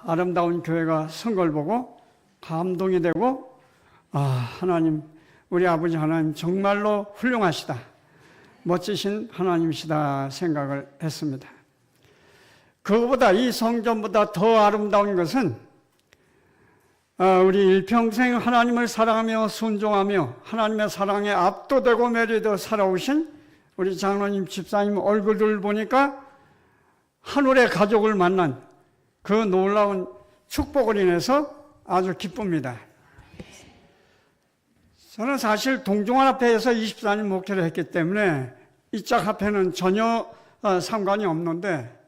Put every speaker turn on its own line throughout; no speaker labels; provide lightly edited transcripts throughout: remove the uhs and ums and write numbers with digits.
아름다운 교회가 선 걸 보고 감동이 되고, 하나님, 우리 아버지 하나님 정말로 훌륭하시다, 멋지신 하나님이시다 생각을 했습니다. 그거보다, 이 성전보다 더 아름다운 것은 우리 일평생 하나님을 사랑하며 순종하며 하나님의 사랑에 압도되고 매료되어 살아오신 우리 장로님, 집사님 얼굴을 보니까 하늘의 가족을 만난 그 놀라운 축복을 인해서 아주 기쁩니다. 저는 사실 동종합회에서 24년 목회를 했기 때문에 이짝 합회는 전혀 상관이 없는데,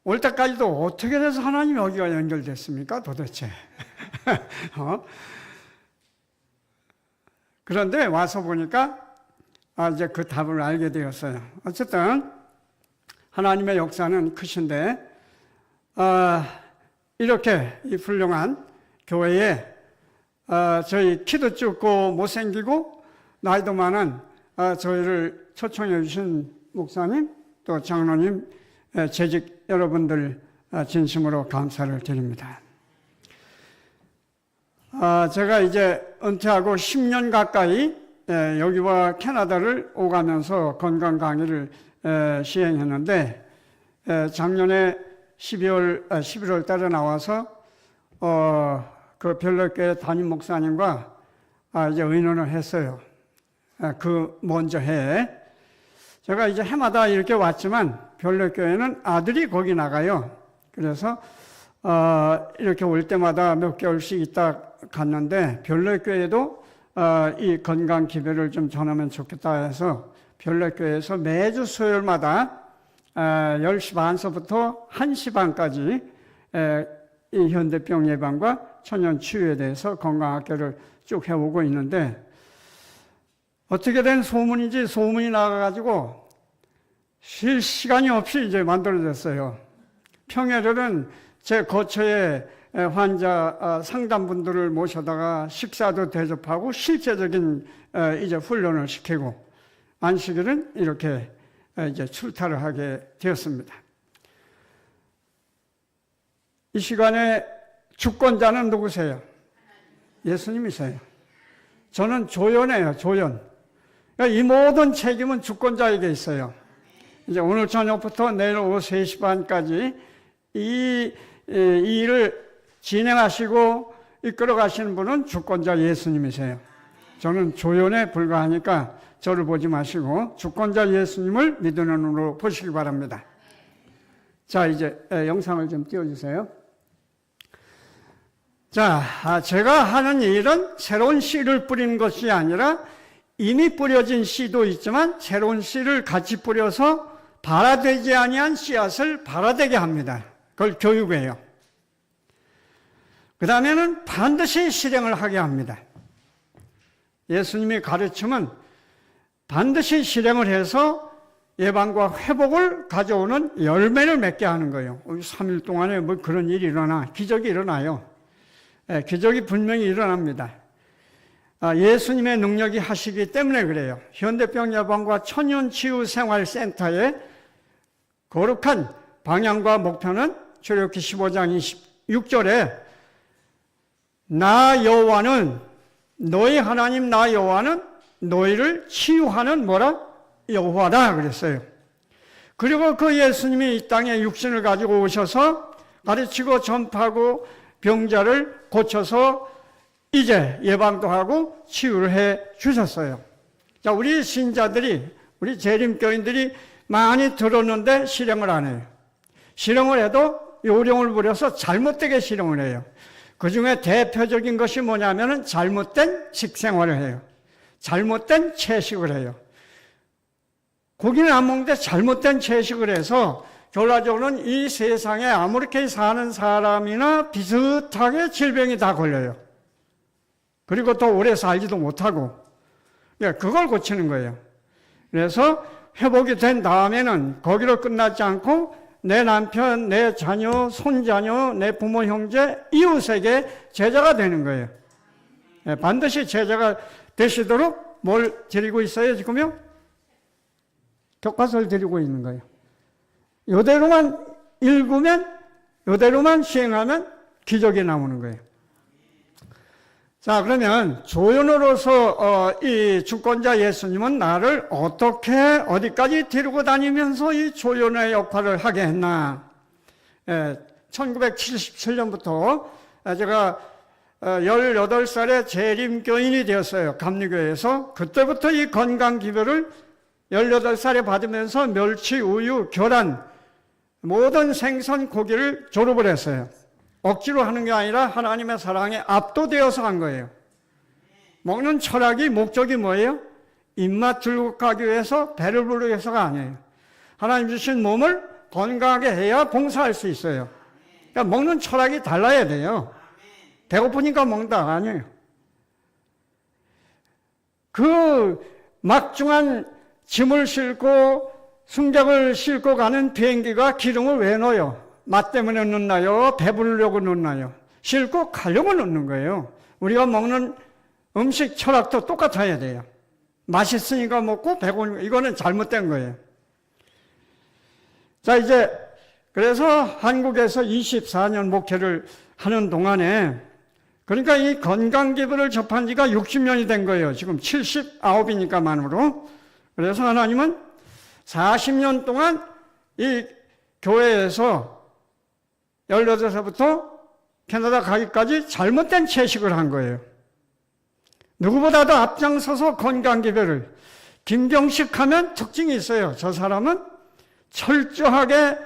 올 때까지도 어떻게 돼서 하나님 여기가 연결됐습니까 도대체? 그런데 와서 보니까 이제 그 답을 알게 되었어요. 어쨌든 하나님의 역사는 크신데, 이렇게 이 훌륭한 교회에 저희 키도 작고 못생기고 나이도 많은 저희를 초청해 주신 목사님, 또 장로님, 재직 여러분들 진심으로 감사를 드립니다. 제가 이제 은퇴하고 10년 가까이 여기와 캐나다를 오가면서 건강 강의를 시행했는데, 작년에 11월 달에 나와서 그 별로교회 담임 목사님과 이제 의논을 했어요. 그 먼저 해에 제가 이제 해마다 이렇게 왔지만 별로교회는 아들이 거기 나가요. 그래서 이렇게 올 때마다 몇 개월씩 있다 갔는데, 별로교회도 이 건강 기별을 좀 전하면 좋겠다 해서 별로교회에서 매주 수요일마다 10시 반서부터 1시 반까지 이 현대병 예방과 천연 치유에 대해서 건강학교를 쭉 해오고 있는데, 어떻게 된 소문인지 소문이 나가가지고 쉴 시간이 없이 이제 만들어졌어요. 평일에는 제 거처에 환자 상담분들을 모셔다가 식사도 대접하고 실제적인 이제 훈련을 시키고, 안식일은 이렇게 이제 출타를 하게 되었습니다. 이 시간에 주권자는 누구세요? 예수님이세요. 저는 조연이에요, 조연. 이 모든 책임은 주권자에게 있어요. 이제 오늘 저녁부터 내일 오후 3시 반까지 이 일을 진행하시고 이끌어 가시는 분은 주권자 예수님이세요. 저는 조연에 불과하니까 저를 보지 마시고 주권자 예수님을 믿는 눈으로 보시기 바랍니다. 자, 이제 영상을 좀 띄워주세요. 자, 제가 하는 일은 새로운 씨를 뿌리는 것이 아니라 이미 뿌려진 씨도 있지만 새로운 씨를 같이 뿌려서 발화되지 아니한 씨앗을 발화되게 합니다. 그걸 교육이에요. 그 다음에는 반드시 실행을 하게 합니다. 예수님의 가르침은 반드시 실행을 해서 예방과 회복을 가져오는 열매를 맺게 하는 거예요. 3일 동안에 뭐 그런 일이 일어나, 기적이 일어나요. 기적이 분명히 일어납니다. 예수님의 능력이 하시기 때문에 그래요. 현대병 예방과 천연치유생활센터의 거룩한 방향과 목표는 출애굽기 15장 26절에 나 여호와는, 너희 하나님 나 여호와는 너희를 치유하는 뭐라? 여호와다 그랬어요. 그리고 그 예수님이 이 땅에 육신을 가지고 오셔서 가르치고 전파하고 병자를 고쳐서 이제 예방도 하고 치유를 해 주셨어요. 자, 우리 신자들이, 우리 재림교인들이 많이 들었는데 실행을 안 해요. 실행을 해도 요령을 부려서 잘못되게 실행을 해요. 그 중에 대표적인 것이 뭐냐면은 잘못된 식생활을 해요. 잘못된 채식을 해요. 고기는 안 먹는데 잘못된 채식을 해서 결과적으로는 이 세상에 아무렇게 사는 사람이나 비슷하게 질병이 다 걸려요. 그리고 또 오래 살지도 못하고. 그걸 고치는 거예요. 그래서 회복이 된 다음에는 거기로 끝나지 않고 내 남편, 내 자녀, 손자녀, 내 부모, 형제, 이웃에게 제자가 되는 거예요. 반드시 제자가 되시도록 뭘 드리고 있어요, 지금요? 교과서를 드리고 있는 거예요. 이대로만 읽으면 이대로만 시행하면 기적이 나오는 거예요. 자, 그러면 조연으로서 이 주권자 예수님은 나를 어떻게 어디까지 데리고 다니면서 이 조연의 역할을 하게 했나? 1977년부터 제가 18살에 재림교인이 되었어요. 감리교회에서. 그때부터 이 건강기별을 18살에 받으면서 멸치, 우유, 계란, 모든 생선, 고기를 졸업을 했어요. 억지로 하는 게 아니라 하나님의 사랑에 압도되어서 한 거예요. 먹는 철학이 목적이 뭐예요? 입맛 즐겁게 위해서, 배를 부르기 위해서가 아니에요. 하나님 주신 몸을 건강하게 해야 봉사할 수 있어요. 그러니까 먹는 철학이 달라야 돼요. 배고프니까 먹는다 아니에요. 그 막중한 짐을 싣고 승객을 싣고 가는 비행기가 기름을 왜 넣어요? 맛 때문에 넣나요? 배부르려고 넣나요? 싣고 가려고 넣는 거예요. 우리가 먹는 음식 철학도 똑같아야 돼요. 맛있으니까 먹고 배고프니까. 이거는 잘못된 거예요. 자, 이제 그래서 한국에서 24년 목회를 하는 동안에, 그러니까 이 건강기별을 접한 지가 60년이 된 거예요. 지금 79이니까 만으로. 그래서 하나님은 40년 동안 이 교회에서 18살부터 캐나다 가기까지 잘못된 채식을 한 거예요. 누구보다도 앞장서서 건강기별을. 김경식 하면 특징이 있어요. 저 사람은 철저하게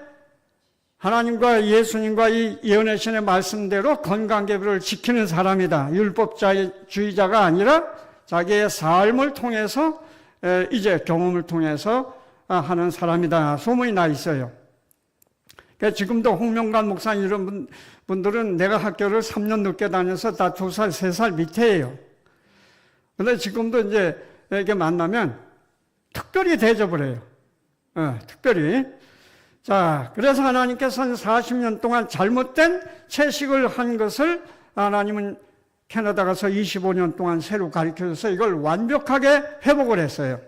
하나님과 예수님과 이 예언의 신의 말씀대로 건강기별을 지키는 사람이다. 율법주의자가 아니라 자기의 삶을 통해서 이제 경험을 통해서 하는 사람이다. 소문이 나 있어요. 그러니까 지금도 홍명관 목사님 이런 분들은 내가 학교를 3년 늦게 다녀서 다 2살, 3살 밑에예요. 근데 지금도 이제 이렇게 만나면 특별히 대접을 해요. 특별히. 자, 그래서 하나님께서는 40년 동안 잘못된 채식을 한 것을 하나님은 캐나다 가서 25년 동안 새로 가르쳐줘서 이걸 완벽하게 회복을 했어요.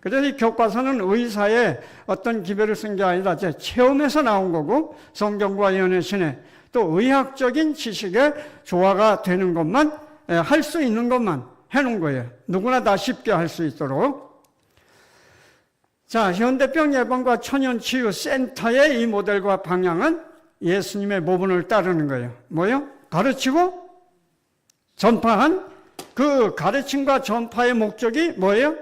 그래서 이 교과서는 의사의 어떤 기별을 쓴 게 아니라 제 체험에서 나온 거고, 성경과 예언의 신에 또 의학적인 지식에 조화가 되는 것만, 할 수 있는 것만 해놓은 거예요. 누구나 다 쉽게 할 수 있도록. 자, 현대병 예방과 천연치유센터의 이 모델과 방향은 예수님의 모본을 따르는 거예요. 뭐요? 가르치고 전파한 그 가르침과 전파의 목적이 뭐예요?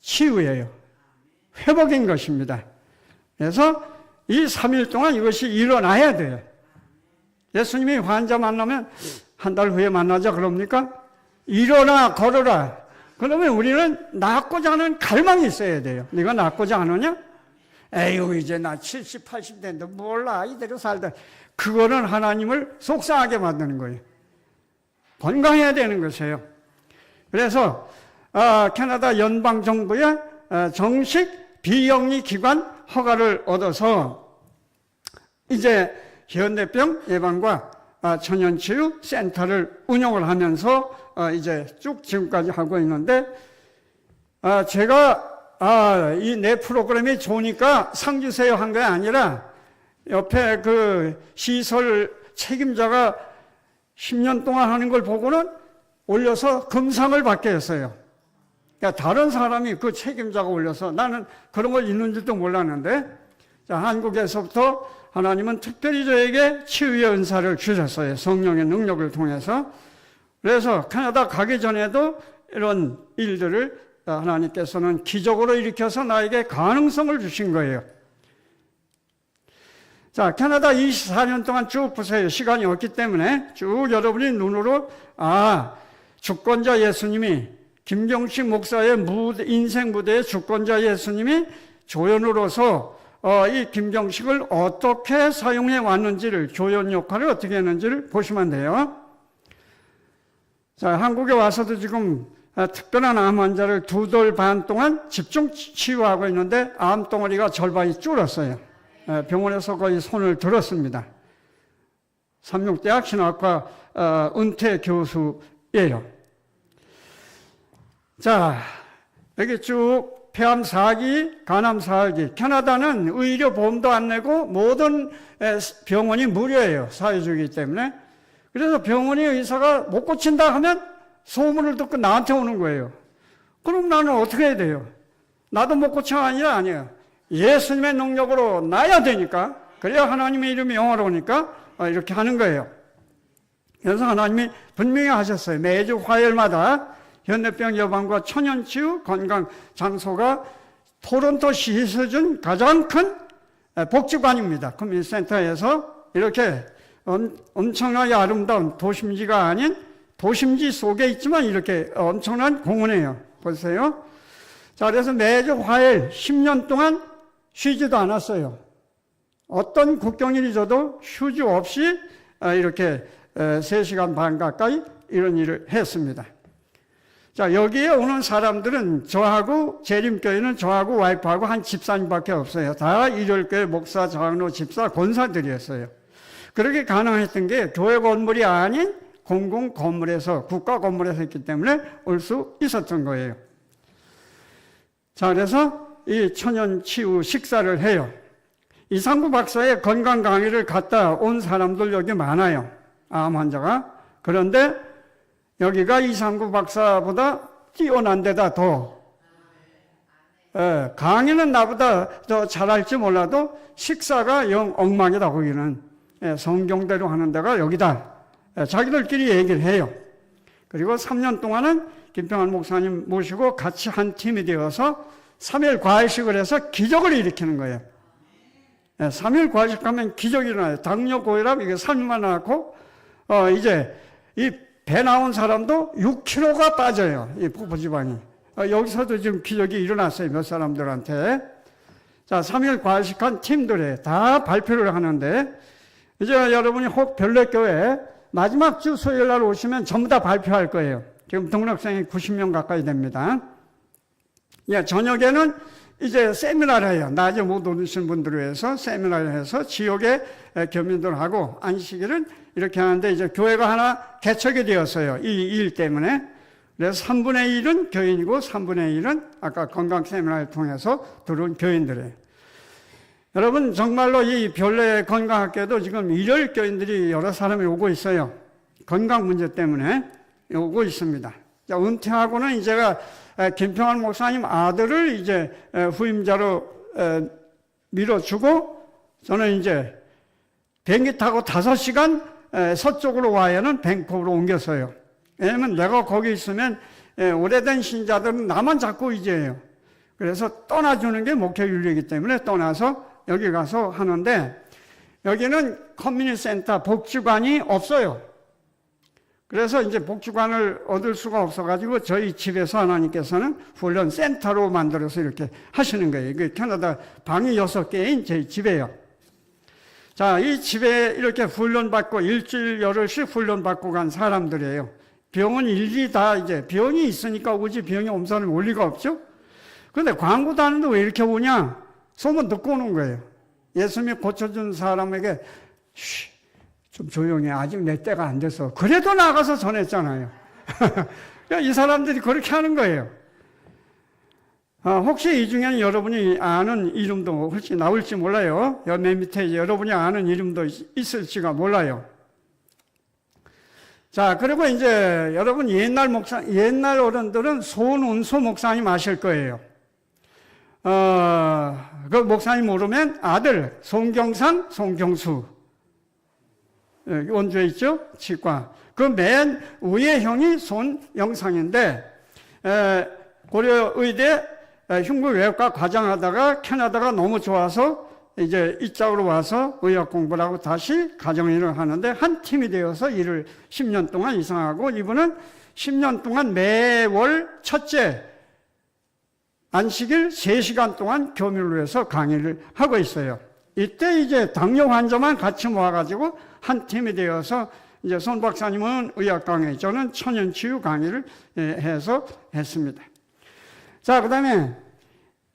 치유예요. 회복인 것입니다. 그래서 이 3일 동안 이것이 일어나야 돼요. 예수님이 환자 만나면 한 달 후에 만나자 그럽니까? 일어나 걸어라. 그러면 우리는 낫고자 하는 갈망이 있어야 돼요. 네가 낫고자 하느냐? 에휴, 이제 나 70, 80 됐는데 몰라. 이대로 살다. 그거는 하나님을 속상하게 만드는 거예요. 건강해야 되는 것이에요. 그래서 캐나다 연방정부의 정식 비영리 기관 허가를 얻어서 이제 현대병 예방과 천연치유 센터를 운영을 하면서 이제 쭉 지금까지 하고 있는데, 제가 이 내 프로그램이 좋으니까 상 주세요 한 게 아니라 옆에 그 시설 책임자가 10년 동안 하는 걸 보고는 올려서 금상을 받게 했어요. 그러니까 다른 사람이 그 책임자가 올려서 나는 그런 걸 있는 줄도 몰랐는데, 자, 한국에서부터 하나님은 특별히 저에게 치유의 은사를 주셨어요. 성령의 능력을 통해서. 그래서 캐나다 가기 전에도 이런 일들을 하나님께서는 기적으로 일으켜서 나에게 가능성을 주신 거예요. 자, 캐나다 24년 동안 쭉 보세요. 시간이 없기 때문에 쭉 여러분이 눈으로, 주권자 예수님이, 김경식 목사의 인생 무대의 주권자 예수님이 조연으로서 이 김경식을 어떻게 사용해 왔는지를, 조연 역할을 어떻게 했는지를 보시면 돼요. 자, 한국에 와서도 지금 특별한 암 환자를 2돌 반 동안 집중 치유하고 있는데 암덩어리가 절반이 줄었어요. 병원에서 거의 손을 들었습니다. 삼육대학 신학과 은퇴 교수예요. 자, 여기 쭉 폐암 4기, 간암 4기. 캐나다는 의료 보험도 안 내고 모든 병원이 무료예요. 사회주의이기 때문에. 그래서 병원의 의사가 못 고친다 하면 소문을 듣고 나한테 오는 거예요. 그럼 나는 어떻게 해야 돼요? 나도 못 고쳐가 아니에요. 예수님의 능력으로 나야 되니까. 그래야 하나님의 이름이 영화로우니까 이렇게 하는 거예요. 그래서 하나님이 분명히 하셨어요. 매주 화요일마다 현대병 예방과 천연치유 건강 장소가 토론토 시에서 준 가장 큰 복지관입니다. 커뮤니티센터에서 이렇게 엄청나게 아름다운 도심지가 아닌 도심지 속에 있지만 이렇게 엄청난 공원이에요. 보세요. 자, 그래서 매주 화요일 10년 동안 쉬지도 않았어요. 어떤 국경일이 져도 휴지 없이 이렇게 3시간 반 가까이 이런 일을 했습니다. 자, 여기에 오는 사람들은 저하고, 재림교회는 저하고 와이프하고 한 집사님밖에 없어요. 다 일요일교회 목사, 장로, 집사, 권사들이었어요. 그렇게 가능했던 게 교회 건물이 아닌 공공 건물에서, 국가 건물에서 했기 때문에 올 수 있었던 거예요. 자, 그래서 이 천연치유 식사를 해요. 이상구 박사의 건강 강의를 갔다 온 사람들 여기 많아요. 암 환자가. 그런데 여기가 이상구 박사보다 뛰어난 데다 더 강의는 나보다 더 잘할지 몰라도 식사가 영 엉망이다. 거기는 성경대로 하는 데가 여기다. 자기들끼리 얘기를 해요. 그리고 3년 동안은 김평환 목사님 모시고 같이 한 팀이 되어서 3일 과외식을 해서 기적을 일으키는 거예요. 3일 과외식 하면 기적이 일어나요. 당뇨 고혈압 이게 3일만 나고 이제 이 배 나온 사람도 6kg가 빠져요. 이 포포지방이. 여기서도 지금 기적이 일어났어요. 몇 사람들한테. 자, 3일 과외식한 팀들에 다 발표를 하는데 이제 여러분이 혹 별내교회 마지막 주 수요일 날 오시면 전부 다 발표할 거예요. 지금 등록생이 90명 가까이 됩니다. 예, 저녁에는 이제 세미나를 해요. 낮에 못 오신 분들을 위해서 세미나를 해서 지역의 교민들하고 안식일은 이렇게 하는데 이제 교회가 하나 개척이 되었어요. 이 일 때문에. 그래서 3분의 1은 교인이고 3분의 1은 아까 건강 세미나를 통해서 들어온 교인들이에요. 여러분 정말로 이 별내 건강학교도 지금 일요일 교인들이 여러 사람이 오고 있어요. 건강 문제 때문에 오고 있습니다. 자, 은퇴하고는 이제가 김평환 목사님 아들을 이제 후임자로 밀어주고 저는 이제 비행기 타고 5시간 서쪽으로 와야는 밴쿠버로 옮겼어요. 왜냐면 내가 거기 있으면 오래된 신자들은 나만 자꾸 의지해요. 그래서 떠나주는 게 목회 윤리이기 때문에 떠나서 여기 가서 하는데 여기는 커뮤니티 센터 복지관이 없어요. 그래서 이제 복지관을 얻을 수가 없어가지고 저희 집에서 하나님께서는 훈련 센터로 만들어서 이렇게 하시는 거예요. 이게 캐나다 방이 6개인 저희 집이에요. 자, 이 집에 이렇게 훈련받고 일주일 열흘씩 훈련받고 간 사람들이에요. 병은 일일이 다 이제 병이 있으니까 오지 병이 없는 사람이 올 리가 없죠? 그런데 광고도 하는데 왜 이렇게 오냐? 소문 듣고 오는 거예요. 예수님이 고쳐준 사람에게 좀 조용히 아직 내 때가 안 돼서 그래도 나가서 전했잖아요. 이 사람들이 그렇게 하는 거예요. 혹시 이 중에는 여러분이 아는 이름도 혹시 나올지 몰라요. 맨 밑에 여러분이 아는 이름도 있을지가 몰라요. 자, 그리고 이제 여러분 옛날 어른들은 손운수 목사님 아실 거예요. 그 목사님 모르면 아들 송경상, 송경수 원주에 있죠? 치과. 그 맨 위에 형이 손영상인데 고려의대 흉부외과 과장하다가 캐나다가 너무 좋아서 이제 이쪽으로 와서 의학 공부를 하고 다시 가정일을 하는데 한 팀이 되어서 일을 10년 동안 이상하고 이분은 10년 동안 매월 첫째 안식일 3시간 동안 교민을 위해서 강의를 하고 있어요. 이때 이제 당뇨 환자만 같이 모아가지고 한 팀이 되어서 이제 손 박사님은 의학 강의, 저는 천연치유 강의를 해서 했습니다. 자, 그 다음에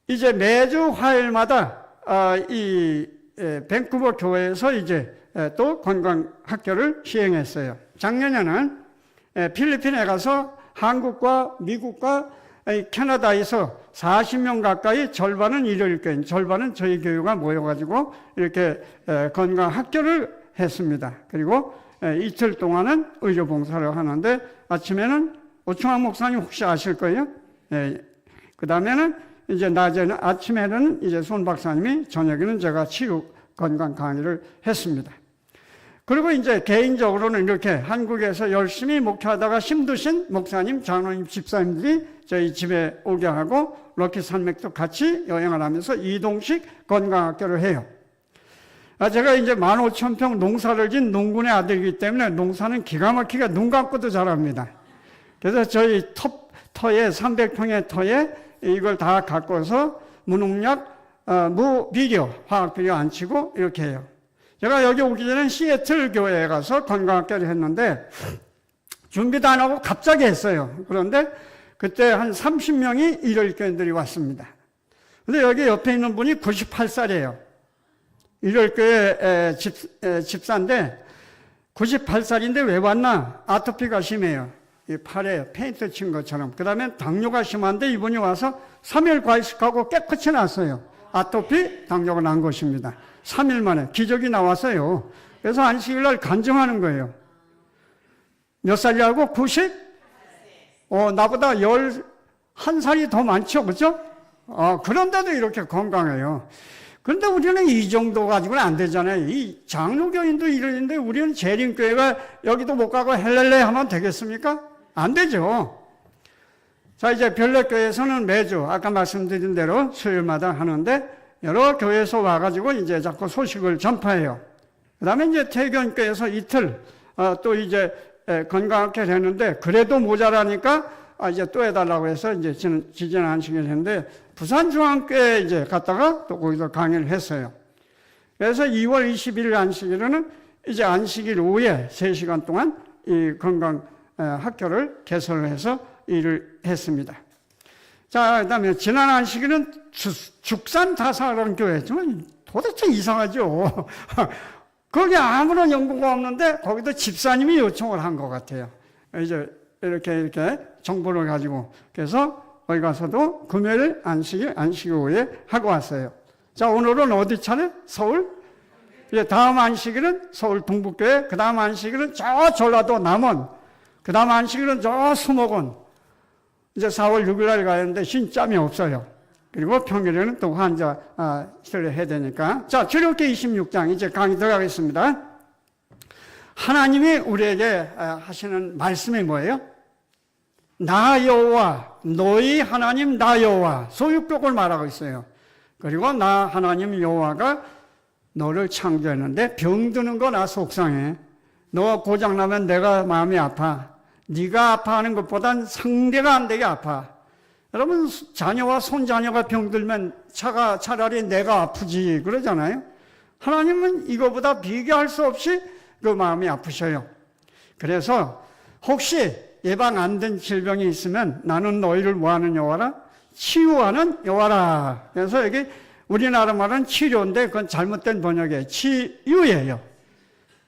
이제 매주 화요일마다 이 밴쿠버 교회에서 이제 또 건강학교를 시행했어요. 작년에는 필리핀에 가서 한국과 미국과 캐나다에서 40명 가까이, 절반은 일요일교인, 절반은 저희 교회가 모여가지고 이렇게 건강 학교를 했습니다. 그리고 이틀 동안은 의료 봉사를 하는데, 아침에는 오충환 목사님 혹시 아실 거예요? 그 다음에는 이제 낮에는, 아침에는 이제 손 박사님이, 저녁에는 제가 치유 건강 강의를 했습니다. 그리고 이제 개인적으로는 이렇게 한국에서 열심히 목회하다가 힘드신 목사님, 장로님, 집사님들이 저희 집에 오게 하고 럭키 산맥도 같이 여행을 하면서 이동식 건강학교를 해요. 제가 이제 15,000평 농사를 진 농군의 아들이기 때문에 농사는 기가 막히게 눈 감고도 잘합니다. 그래서 저희 터에 300평의 터에 이걸 다 갖고서 무농약, 무비료, 화학비료 안 치고 이렇게 해요. 제가 여기 오기 전에 시애틀 교회에 가서 건강학교를 했는데 준비도 안 하고 갑자기 했어요. 그런데 그때 한 30명이 일요일교인들이 왔습니다. 근데 여기 옆에 있는 분이 98살이에요. 일요일교회 집사인데 98살인데 왜 왔나? 아토피가 심해요. 이 팔에 페인트 친 것처럼. 그 다음에 당뇨가 심한데 이분이 와서 3일 과식하고 깨끗이 났어요. 아토피, 당뇨가 난 것입니다. 3일 만에 기적이 나왔어요. 그래서 안식일 날 간증하는 거예요. 몇 살이라고? 90? 나보다 11살이 더 많죠, 그죠? 그런데도 이렇게 건강해요. 그런데 우리는 이 정도 가지고는 안 되잖아요. 이 장로교인도 이러는데 우리는 재림교회가 여기도 못 가고 헬렐레 하면 되겠습니까? 안 되죠. 자, 이제 별내교회에서는 매주 아까 말씀드린 대로 수요일마다 하는데 여러 교회에서 와가지고 이제 자꾸 소식을 전파해요. 그 다음에 이제 태견교회에서 이틀, 또 이제 건강학회를 했는데 그래도 모자라니까 이제 또 해달라고 해서 이제 지지난 안식일을 했는데 부산중앙교회에 이제 갔다가 또 거기서 강의를 했어요. 그래서 2월 21일 안식일에는 이제 안식일 오후에 3시간 동안 이 건강 학교를 개설을 해서 일을 했습니다. 자, 그 다음에 지난 안식일은 죽산다사라는 교회지만 도대체 이상하죠. 거기 아무런 연구가 없는데 거기도 집사님이 요청을 한 것 같아요. 이제 이렇게 정보를 가지고. 그래서 거기 가서도 금요일 안식 오후에 하고 왔어요. 자, 오늘은 어디 차례? 서울? 이제 다음 안식일은 서울 동북교회, 그 다음 안식일은 저 전라도 남원, 그 다음 안식일은 저 수목원. 이제 4월 6일 날 가는데 쉰짬이 없어요. 그리고 평일에는 또 환자 치료를 해야 되니까. 자, 출애굽기 26장 이제 강의 들어가겠습니다. 하나님이 우리에게 하시는 말씀이 뭐예요? 나 여호와, 너희 하나님 나 여호와, 소유격을 말하고 있어요. 그리고 나 하나님 여호와가 너를 창조했는데 병드는 거 나 속상해. 너 고장나면 내가 마음이 아파. 네가 아파하는 것보단 상대가 안 되게 아파. 여러분, 자녀와 손자녀가 병들면 차라리 내가 아프지 그러잖아요. 하나님은 이거보다 비교할 수 없이 그 마음이 아프셔요. 그래서 혹시 예방 안 된 질병이 있으면 나는 너희를 뭐하는 여호와라? 치유하는 여호와라. 그래서 여기 우리나라 말은 치료인데 그건 잘못된 번역이에요. 치유예요.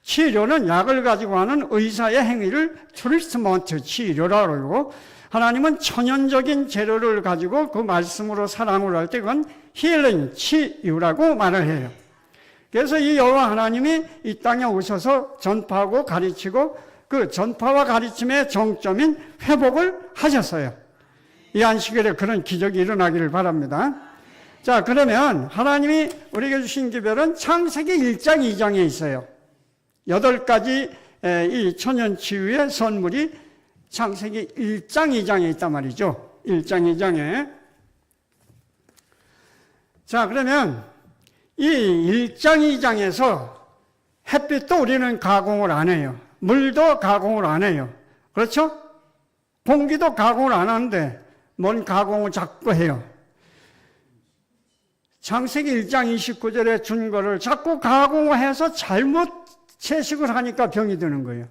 치료는 약을 가지고 하는 의사의 행위를 트리트먼트, 치료라고 그러고, 하나님은 천연적인 재료를 가지고 그 말씀으로 사랑을 할 때 그건 힐링, 치유라고 말을 해요. 그래서 이 여호와 하나님이 이 땅에 오셔서 전파하고 가르치고 그 전파와 가르침의 정점인 회복을 하셨어요. 이 안식일에 그런 기적이 일어나기를 바랍니다. 자, 그러면 하나님이 우리에게 주신 기별은 창세기 1장 2장에 있어요. 8가지 이 천연치유의 선물이 창세기 1장 2장에 있단 말이죠. 1장 2장에. 자, 그러면 이 1장 2장에서 햇빛도 우리는 가공을 안 해요. 물도 가공을 안 해요. 그렇죠? 공기도 가공을 안 하는데 뭔 가공을 자꾸 해요. 창세기 1장 29절에 준 거를 자꾸 가공을 해서 잘못 채식을 하니까 병이 드는 거예요.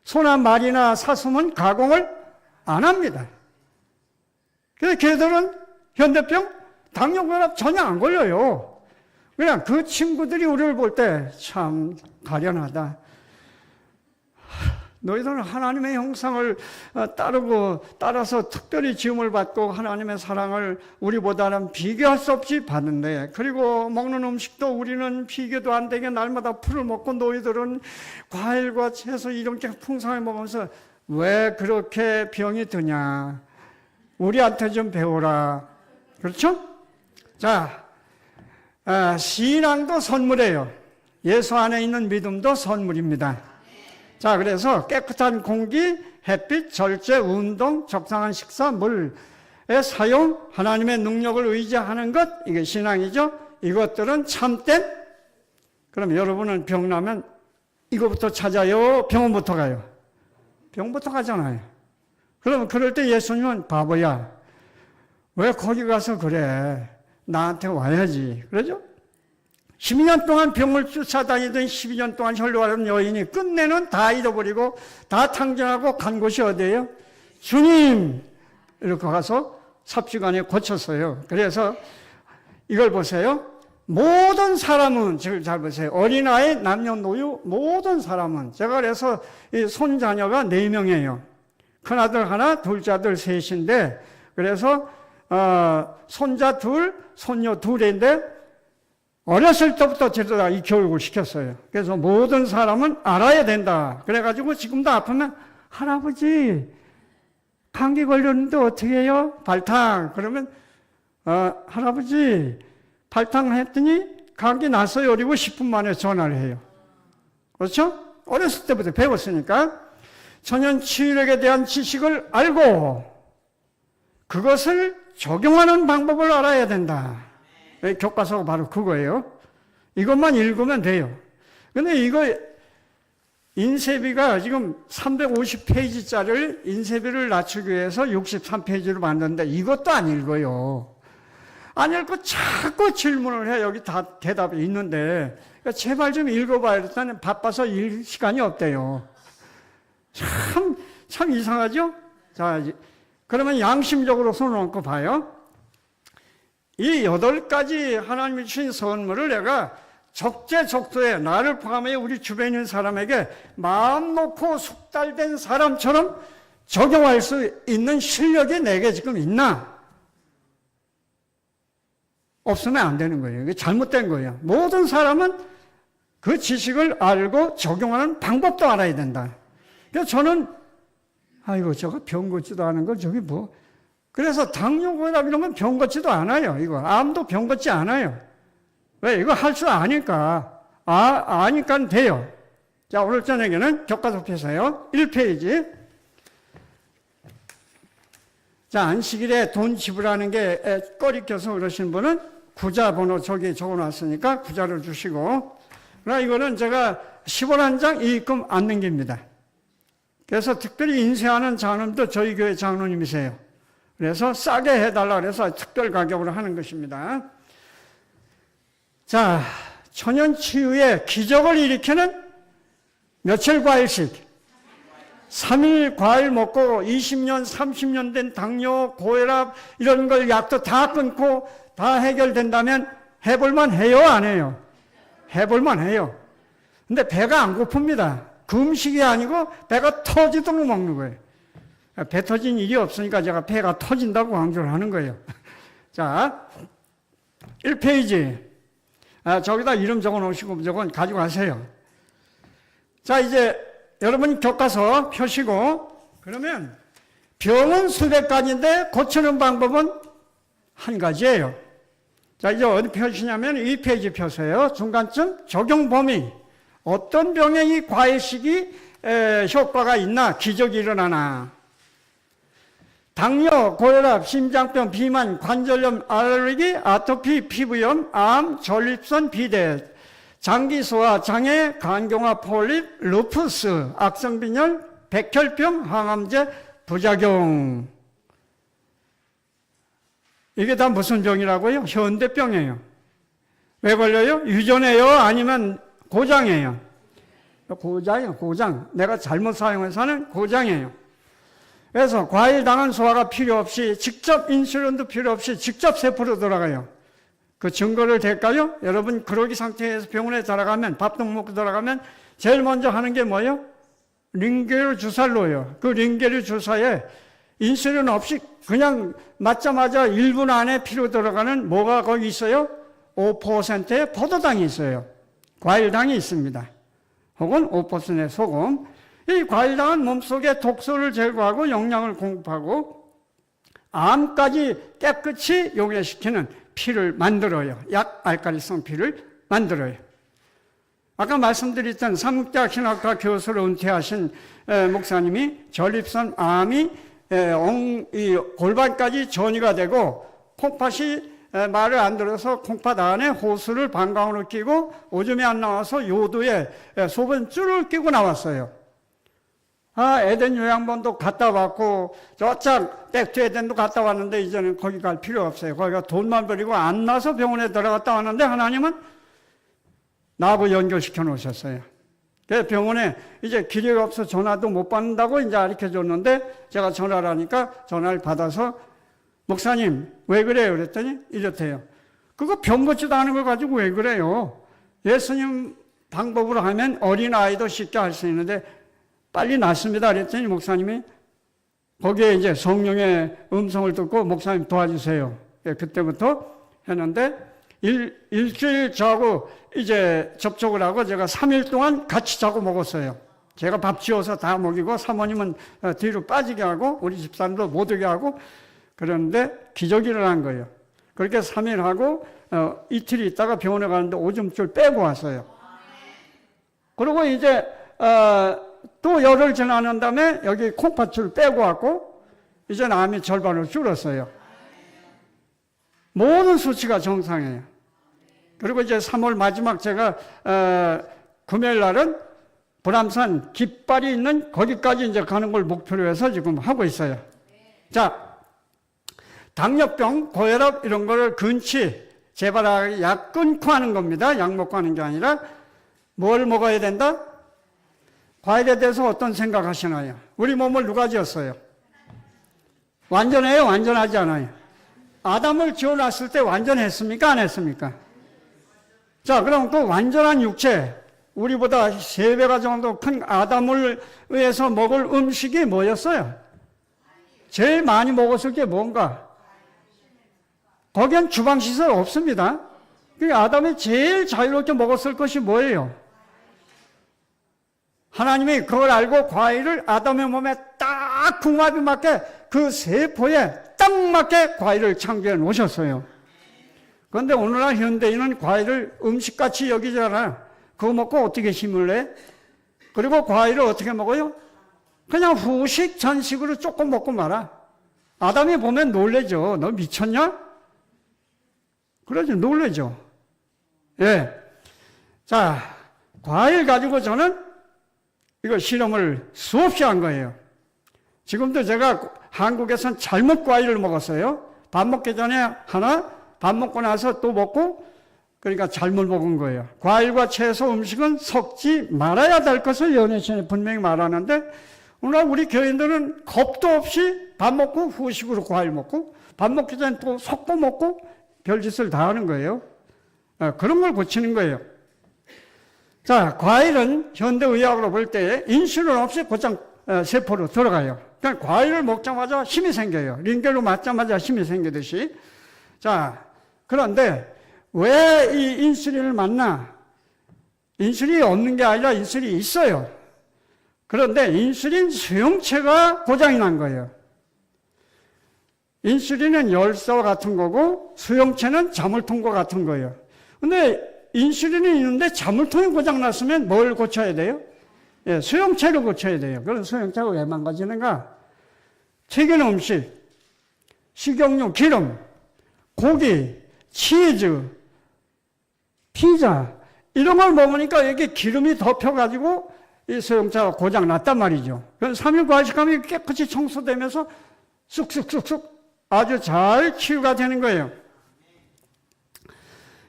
소나 말이나 사슴은 가공을 안 합니다. 그래서 걔들은 현대병, 당뇨병 전혀 안 걸려요. 그냥 그 친구들이 우리를 볼 때 참 가련하다. 너희들은 하나님의 형상을 따라서 특별히 지음을 받고 하나님의 사랑을 우리보다는 비교할 수 없이 받는데, 그리고 먹는 음식도 우리는 비교도 안 되게 날마다 풀을 먹고 너희들은 과일과 채소 이렇게 풍성하게 먹으면서 왜 그렇게 병이 드냐? 우리한테 좀 배워라. 그렇죠? 자, 신앙도 선물이에요. 예수 안에 있는 믿음도 선물입니다. 자, 그래서 깨끗한 공기, 햇빛, 절제, 운동, 적당한 식사, 물의 사용, 하나님의 능력을 의지하는 것, 이게 신앙이죠. 이것들은 참된. 그럼 여러분은 병나면 이거부터 찾아요? 병원부터 가요? 병부터 가잖아요. 그러면 그럴 때 예수님은 바보야, 왜 거기 가서 그래? 나한테 와야지. 그러죠? 12년 동안 병을 쫓아다니던 12년 동안 혈루하던 여인이 끝내는 다 잃어버리고 다 탕진하고 간 곳이 어디예요? 주님! 이렇게 가서 삽시간에 고쳤어요. 그래서 이걸 보세요. 모든 사람은, 지금 잘 보세요. 어린아이, 남녀노유, 모든 사람은. 제가 그래서 이 손자녀가 4명이에요. 큰아들 하나, 둘째 아들 셋인데, 그래서 손자 둘, 손녀 둘인데 어렸을 때부터 제가 이 교육을 시켰어요. 그래서 모든 사람은 알아야 된다. 그래가지고 지금도 아프면 할아버지 감기 걸렸는데 어떻게 해요? 발탕. 그러면 할아버지 발탕 했더니 감기 났어요. 그리고 10분 만에 전화를 해요. 그렇죠? 어렸을 때부터 배웠으니까 천연치유력에 대한 지식을 알고 그것을 적용하는 방법을 알아야 된다. 교과서가 바로 그거예요. 이것만 읽으면 돼요. 근데 이거 인쇄비가 지금 350페이지짜리를 인쇄비를 낮추기 위해서 63페이지로 만드는데 이것도 안 읽어요. 안 읽고 자꾸 질문을 해. 여기 다 대답이 있는데. 그러니까 제발 좀 읽어봐야 일단 바빠서 읽을 시간이 없대요. 참 이상하죠? 자, 그러면 양심적으로 손을 얹고 봐요. 이 8가지 하나님이 주신 선물을 내가 적재적소에 나를 포함해 우리 주변에 있는 사람에게 마음 놓고 숙달된 사람처럼 적용할 수 있는 실력이 내게 지금 있나? 없으면 안 되는 거예요. 이게 잘못된 거예요. 모든 사람은 그 지식을 알고 적용하는 방법도 알아야 된다. 그래서 저는 아이고 저거 병 같지도 않은 거 저기 뭐, 그래서 당뇨고혈압 이런 건 병 같지도 않아요. 이거 암도 병 같지 않아요. 왜? 이거 할 줄 아니까. 아니까 돼요. 자, 오늘 저녁에는 교과서 펴서요. 1페이지. 자, 안식일에 돈 지불하는 게 꺼리껴서 그러신 분은 구자 번호 저기 적어놨으니까 구자를 주시고, 그러나 이거는 제가 10원 한 장 이익금 안 남깁니다. 그래서 특별히 인쇄하는 장로님도 저희 교회 장로님이세요. 그래서 싸게 해달라 그래서 특별 가격으로 하는 것입니다. 자, 천연치유의 기적을 일으키는 며칠 과일씩 3일 과일 먹고 20년, 30년 된 당뇨, 고혈압 이런 걸 약도 다 끊고 다 해결된다면 해볼만 해요? 안 해요? 해볼만 해요. 근데 배가 안 고픕니다. 금식이 아니고 배가 터지도록 먹는 거예요. 배 터진 일이 없으니까 제가 배가 터진다고 강조를 하는 거예요. 자, 1페이지. 저기다 이름 적어 놓으시고 무조건 가지고 가세요. 자, 이제 여러분 교과서 펴시고, 그러면 병은 수백 가지인데 고치는 방법은 한 가지예요. 자, 이제 어디 펴시냐면 2페이지 펴세요. 중간쯤 적용 범위. 어떤 병에 이 과일식이 효과가 있나, 기적이 일어나나. 당뇨, 고혈압, 심장병, 비만, 관절염, 알레르기, 아토피, 피부염, 암, 전립선, 비대, 장기소화 장애, 간경화, 폴립, 루푸스, 악성빈혈, 백혈병, 항암제, 부작용. 이게 다 무슨 병이라고요? 현대병이에요. 왜 걸려요? 유전이에요? 아니면 고장이에요? 고장이에요, 고장. 내가 잘못 사용해서는 고장이에요. 그래서 과일 당한 소화가 필요 없이, 직접 인슐린도 필요 없이 직접 세포로 돌아가요. 그 증거를 댈까요? 여러분 그러기 상태에서 병원에 들어가면, 밥도 먹고 들어가면 제일 먼저 하는 게 뭐예요? 링겔 주사를 놓아요. 그 링겔 주사에 인슐린 없이 그냥 맞자마자 1분 안에 피로 들어가는 뭐가 거기 있어요? 5%의 포도당이 있어요. 과일당이 있습니다. 혹은 5%의 소금. 이 과일당은 몸속에 독소를 제거하고 영양을 공급하고 암까지 깨끗이 용해시키는 피를 만들어요. 약알칼리성 피를 만들어요. 아까 말씀드렸던 삼국대학 신학과 교수로 은퇴하신 목사님이 전립선 암이 이 골반까지 전이가 되고 콩팥이 말을 안 들어서 콩팥 안에 호수를 방광으로 끼고 오줌이 안 나와서 요도에 소변줄을 끼고 나왔어요. 에덴 요양원도 갔다 왔고 저짝 백투 에덴도 갔다 왔는데 이제는 거기 갈 필요 없어요. 거기가 돈만 버리고 안 나서 병원에 들어갔다 왔는데 하나님은 나하고 연결시켜 놓으셨어요. 그래서 병원에 이제 길이 없어 전화도 못 받는다고 이제 가르쳐 줬는데 제가 전화를 하니까 전화를 받아서 목사님 왜 그래요? 그랬더니 이렇대요. 그거 병 같지도 않은 걸 가지고 왜 그래요? 예수님 방법으로 하면 어린아이도 쉽게 할 수 있는데 빨리 낫습니다. 그랬더니 목사님이 거기에 이제 성령의 음성을 듣고 목사님 도와주세요. 그때부터 했는데 일주일 자고 이제 접촉을 하고 제가 3일 동안 같이 자고 먹었어요. 제가 밥 지어서 다 먹이고 사모님은 뒤로 빠지게 하고 우리 집사람도 못 오게 하고 그런데 기적이 일어난 거예요. 그렇게 3일 하고 이틀 있다가 병원에 가는데 오줌줄 빼고 왔어요. 그리고 이제 또 열흘 지나는 다음에 여기 콩팥줄 빼고 왔고 이제 암이 절반으로 줄었어요. 모든 수치가 정상이에요. 그리고 이제 3월 마지막 제가 금요일 날은 불암산 깃발이 있는 거기까지 이제 가는 걸 목표로 해서 지금 하고 있어요. 자, 당뇨병, 고혈압 이런 거를 근치, 재발하게 약 끊고 하는 겁니다. 약 먹고 하는 게 아니라 뭘 먹어야 된다? 과일에 대해서 어떤 생각하시나요? 우리 몸을 누가 지었어요? 완전해요? 완전하지 않아요? 아담을 지어놨을 때 완전했습니까? 안 했습니까? 자, 그럼 그 완전한 육체, 우리보다 3배가 정도 큰 아담을 위해서 먹을 음식이 뭐였어요? 제일 많이 먹었을 게 뭔가? 거기엔 주방시설 없습니다. 그 아담이 제일 자유롭게 먹었을 것이 뭐예요? 하나님이 그걸 알고 과일을 아담의 몸에 딱 궁합이 맞게 그 세포에 딱 맞게 과일을 창조해 놓으셨어요. 그런데 오늘날 현대인은 과일을 음식같이 여기지 않아요. 그거 먹고 어떻게 힘을 내? 그리고 과일을 어떻게 먹어요? 그냥 후식, 전식으로 조금 먹고 말아. 아담이 보면 놀래죠. 너 미쳤냐? 그러죠. 놀래죠. 예. 자, 과일 가지고 저는 이거 실험을 수없이 한 거예요. 지금도 제가 한국에선 잘못 과일을 먹었어요. 밥 먹기 전에 하나, 밥 먹고 나서 또 먹고, 그러니까 잘못 먹은 거예요. 과일과 채소 음식은 섞지 말아야 될 것을 연애신이 분명히 말하는데, 오늘 우리 교인들은 겁도 없이 밥 먹고 후식으로 과일 먹고, 밥 먹기 전에 또 섞고 먹고, 별짓을 다 하는 거예요. 그런 걸 고치는 거예요. 자, 과일은 현대의학으로 볼 때 인슐린 없이 곧장 세포로 들어가요. 그러니까 과일을 먹자마자 힘이 생겨요. 링겔로 맞자마자 힘이 생기듯이. 자, 그런데 왜 이 인슐린을 맞나? 인슐린이 없는 게 아니라 인슐린이 있어요. 그런데 인슐린 수용체가 고장이 난 거예요. 인슐린은 열쇠와 같은 거고 수용체는 자물통과 같은 거예요. 근데 인슐린이 있는데 자물통이 고장났으면 뭘 고쳐야 돼요? 예, 수용체를 고쳐야 돼요. 그럼 수용체가 왜 망가지는가? 튀긴 음식, 식용유, 기름, 고기, 치즈, 피자 이런 걸 먹으니까 여기 기름이 덮여가지고 이 수용체가 고장났단 말이죠. 그래서 3일 과식하면 깨끗이 청소되면서 쑥쑥쑥쑥 아주 잘 치유가 되는 거예요.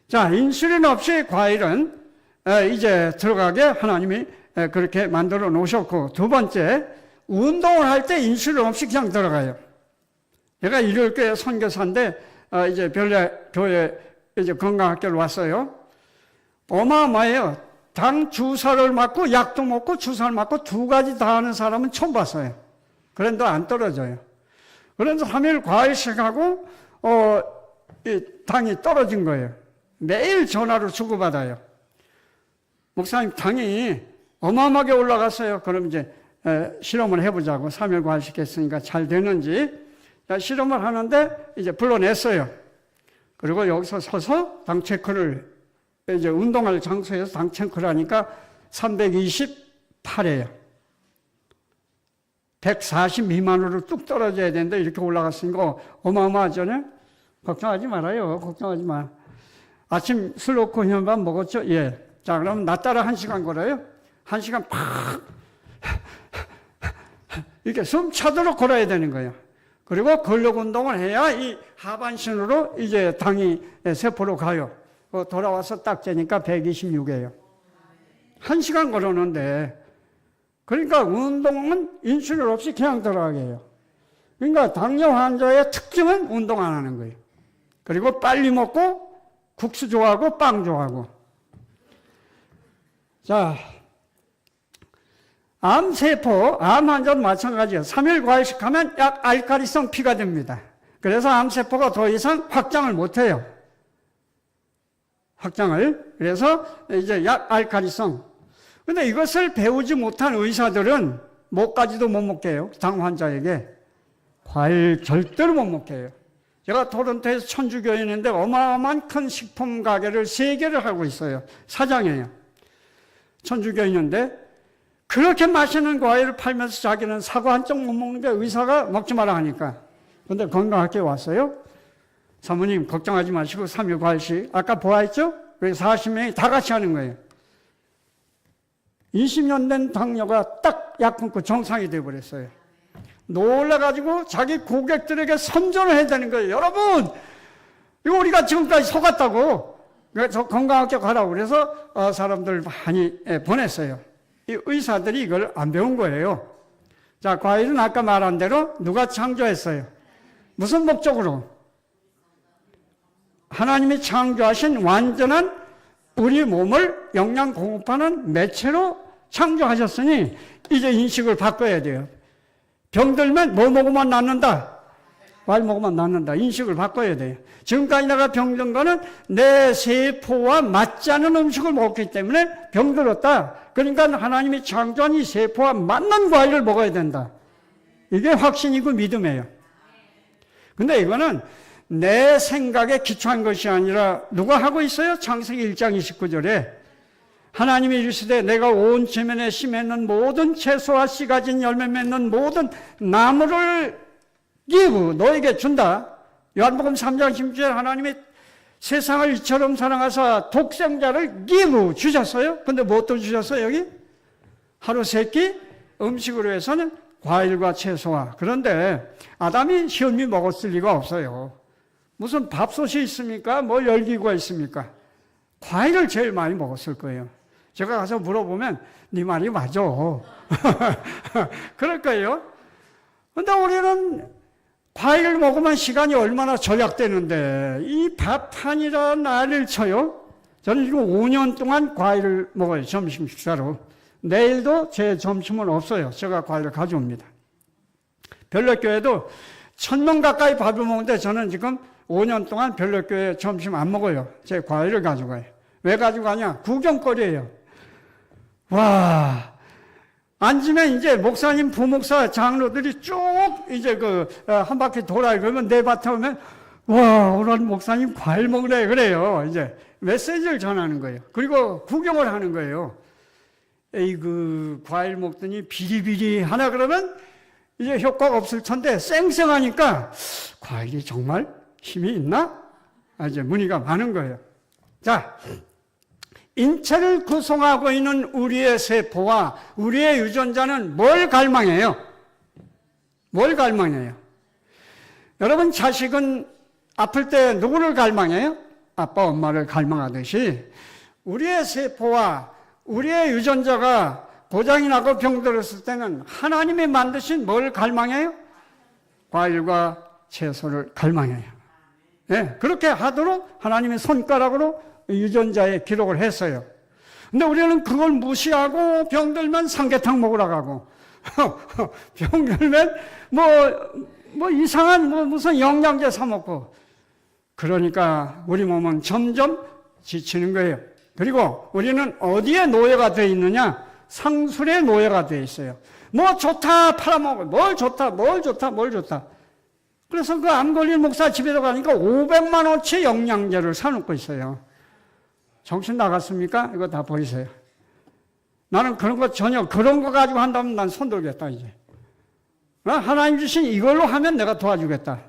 자, 인슐린 없이 과일은 이제 들어가게 하나님이 그렇게 만들어 놓으셨고, 두 번째, 운동을 할 때 인슐린 없이 그냥 들어가요. 제가 일요일교회 선교사인데 이제 별내 교회 이제 건강학교를 왔어요. 어마어마해요. 당 주사를 맞고 약도 먹고 주사를 맞고 두 가지 다 하는 사람은 처음 봤어요. 그런데 안 떨어져요. 그래서 3일 과일식하고 이 당이 떨어진 거예요. 매일 전화로 주고받아요. 목사님, 당이 어마어마하게 올라갔어요. 그럼 이제 실험을 해보자고. 3일 과일식 했으니까 잘 되는지 실험을 하는데 이제 불러냈어요. 그리고 여기서 서서 당 체크를, 이제 운동할 장소에서 당 체크를 하니까 328이에요. 140 미만으로 뚝 떨어져야 되는데 이렇게 올라갔으니까 어마어마하잖아요. 걱정하지 말아요. 걱정하지 마. 아침 술 먹고 현밥 먹었죠? 예. 자, 그럼 나 따라 1시간 걸어요. 1시간 팍 이렇게 숨 차도록 걸어야 되는 거예요. 그리고 근력 운동을 해야 이 하반신으로 이제 당이 세포로 가요. 돌아와서 딱 재니까 126이에요. 1시간 걸었는데, 그러니까 운동은 인슐린 없이 그냥 들어가게 해요. 그러니까 당뇨 환자의 특징은 운동 안 하는 거예요. 그리고 빨리 먹고 국수 좋아하고 빵 좋아하고. 자, 암세포, 암 환자도 마찬가지예요. 3일 과일식 하면 약 알카리성 피가 됩니다. 그래서 암세포가 더 이상 확장을 못해요. 확장을. 그래서 이제 약 알카리성. 근데 이것을 배우지 못한 의사들은 뭐까지도 못 먹게 해요. 당 환자에게. 과일 절대로 못 먹게 해요. 제가 토론토에서 천주교인인데 어마어마한 큰 식품 가게를 3개를 하고 있어요. 사장이에요. 천주교인인데 그렇게 맛있는 과일을 팔면서 자기는 사과 한 쪽 못 먹는데 의사가 먹지 마라 하니까. 근데 건강학교에 왔어요. 사모님 걱정하지 마시고 3일 과일식. 아까 보아했죠? 40명이 다 같이 하는 거예요. 20년 된 당뇨가 딱 약 끊고 정상이 되어버렸어요. 놀라가지고 자기 고객들에게 선전을 해야 되는 거예요. 여러분, 이거 우리가 지금까지 속았다고. 그래서 건강학교 가라고 그래서 사람들 많이 보냈어요. 이 의사들이 이걸 안 배운 거예요. 자, 과일은 아까 말한 대로 누가 창조했어요? 무슨 목적으로? 하나님이 창조하신 완전한 우리 몸을 영양 공급하는 매체로 창조하셨으니 이제 인식을 바꿔야 돼요. 병들면 뭐 먹으면 낫는다? 과일 먹으면 낫는다. 인식을 바꿔야 돼요. 지금까지 내가 병든 거는 내 세포와 맞지 않은 음식을 먹기 때문에 병들었다. 그러니까 하나님이 창조한 이 세포와 맞는 과일을 먹어야 된다. 이게 확신이고 믿음이에요. 근데 이거는 내 생각에 기초한 것이 아니라 누가 하고 있어요? 창세기 1장 29절에 하나님이 이르시되 내가 온 지면에 심했는 모든 채소와 씨 가진 열매 맺는 모든 나무를 너에게 준다. 요한복음 3장 16절에 하나님이 세상을 이처럼 사랑하사 독생자를 주셨어요. 근데 무엇도 주셨어요? 여기? 하루 3끼 음식으로 해서는 과일과 채소와. 그런데 아담이 현미 먹었을 리가 없어요. 무슨 밥솥이 있습니까? 뭐 열기구가 있습니까? 과일을 제일 많이 먹었을 거예요. 제가 가서 물어보면 네 말이 맞아. 그럴 거예요. 근데 우리는 과일을 먹으면 시간이 얼마나 절약되는데 이 밥판이라 난리를 쳐요. 저는 지금 5년 동안 과일을 먹어요. 점심 식사로. 내일도 제 점심은 없어요. 제가 과일을 가져옵니다. 별내교회도 1000명 가까이 밥을 먹는데 저는 지금 5년 동안 별내교회 점심 안 먹어요. 제 과일을 가져가요. 왜 가져가냐? 구경거리예요. 와, 앉으면 이제 목사님, 부목사, 장로들이 쭉 이제 한 바퀴 돌아요. 그러면 내 밭에 오면 와, 오늘 목사님 과일 먹으래 그래요. 이제 메시지를 전하는 거예요. 그리고 구경을 하는 거예요. 에이그 과일 먹더니 비리비리 하나 그러면 이제 효과가 없을 텐데 쌩쌩하니까 과일이 정말 힘이 있나? 이제 문의가 많은 거예요. 자, 인체를 구성하고 있는 우리의 세포와 우리의 유전자는 뭘 갈망해요? 뭘 갈망해요? 여러분 자식은 아플 때 누구를 갈망해요? 아빠, 엄마를 갈망하듯이 우리의 세포와 우리의 유전자가 고장이 나고 병들었을 때는 하나님이 만드신 뭘 갈망해요? 과일과 채소를 갈망해요. 네, 그렇게 하도록 하나님의 손가락으로 유전자에 기록을 했어요. 근데 우리는 그걸 무시하고 병들면 삼계탕 먹으러 가고 병들면 뭐 이상한 무슨 영양제 사 먹고 그러니까 우리 몸은 점점 지치는 거예요. 그리고 우리는 어디에 노예가 되어 있느냐? 상술에 노예가 되어 있어요. 뭐 좋다 팔아먹어. 뭘 좋다. 그래서 그 암 걸린 목사 집에 들어가니까 500만 원치 영양제를 사놓고 있어요. 정신 나갔습니까? 이거 다 버리세요. 나는 그런 거 전혀 그런 거 가지고 한다면 난 손들겠다 이제. 하나님 주신 이걸로 하면 내가 도와주겠다.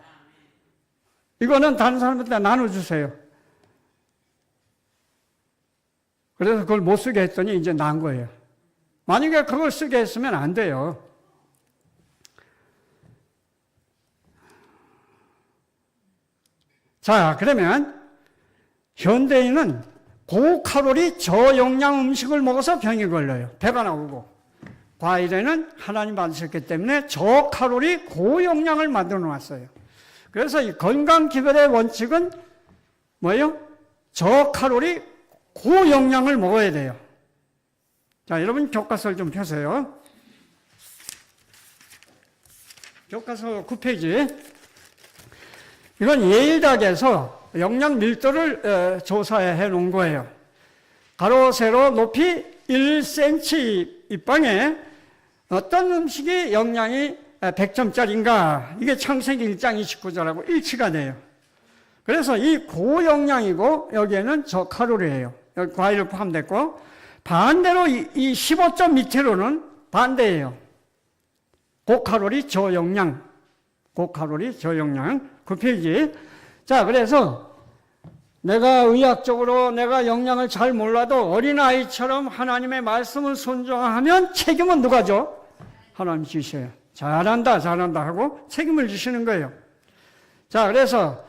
이거는 다른 사람한테 나눠주세요. 그래서 그걸 못 쓰게 했더니 이제 난 거예요. 만약에 그걸 쓰게 했으면 안 돼요. 자, 그러면 현대인은 고칼로리 저영양 음식을 먹어서 병이 걸려요. 배가 나오고. 과일에는 하나님 만드셨기 때문에 저칼로리 고영양을 만들어 놨어요. 그래서 이 건강기별의 원칙은 뭐예요? 저칼로리 고영양을 먹어야 돼요. 자, 여러분 교과서를 좀 펴세요. 교과서 9페이지. 이건 예일닥에서 영양 밀도를 조사해 놓은 거예요. 가로, 세로, 높이 1cm 입방에 어떤 음식이 영양이 100점짜리인가? 이게 창세기 1장 29절하고 일치가 돼요. 그래서 이 고영양이고 여기에는 저칼로리예요. 여기 과일 포함됐고 반대로 이 15점 밑으로는 반대예요. 고칼로리 저영양. 고칼로리 저영양. 9페이지. 자, 그래서 내가 의학적으로 내가 영양을 잘 몰라도 어린아이처럼 하나님의 말씀을 순종하면 책임은 누가 줘? 하나님 주셔요. 잘한다 하고 책임을 주시는 거예요. 자, 그래서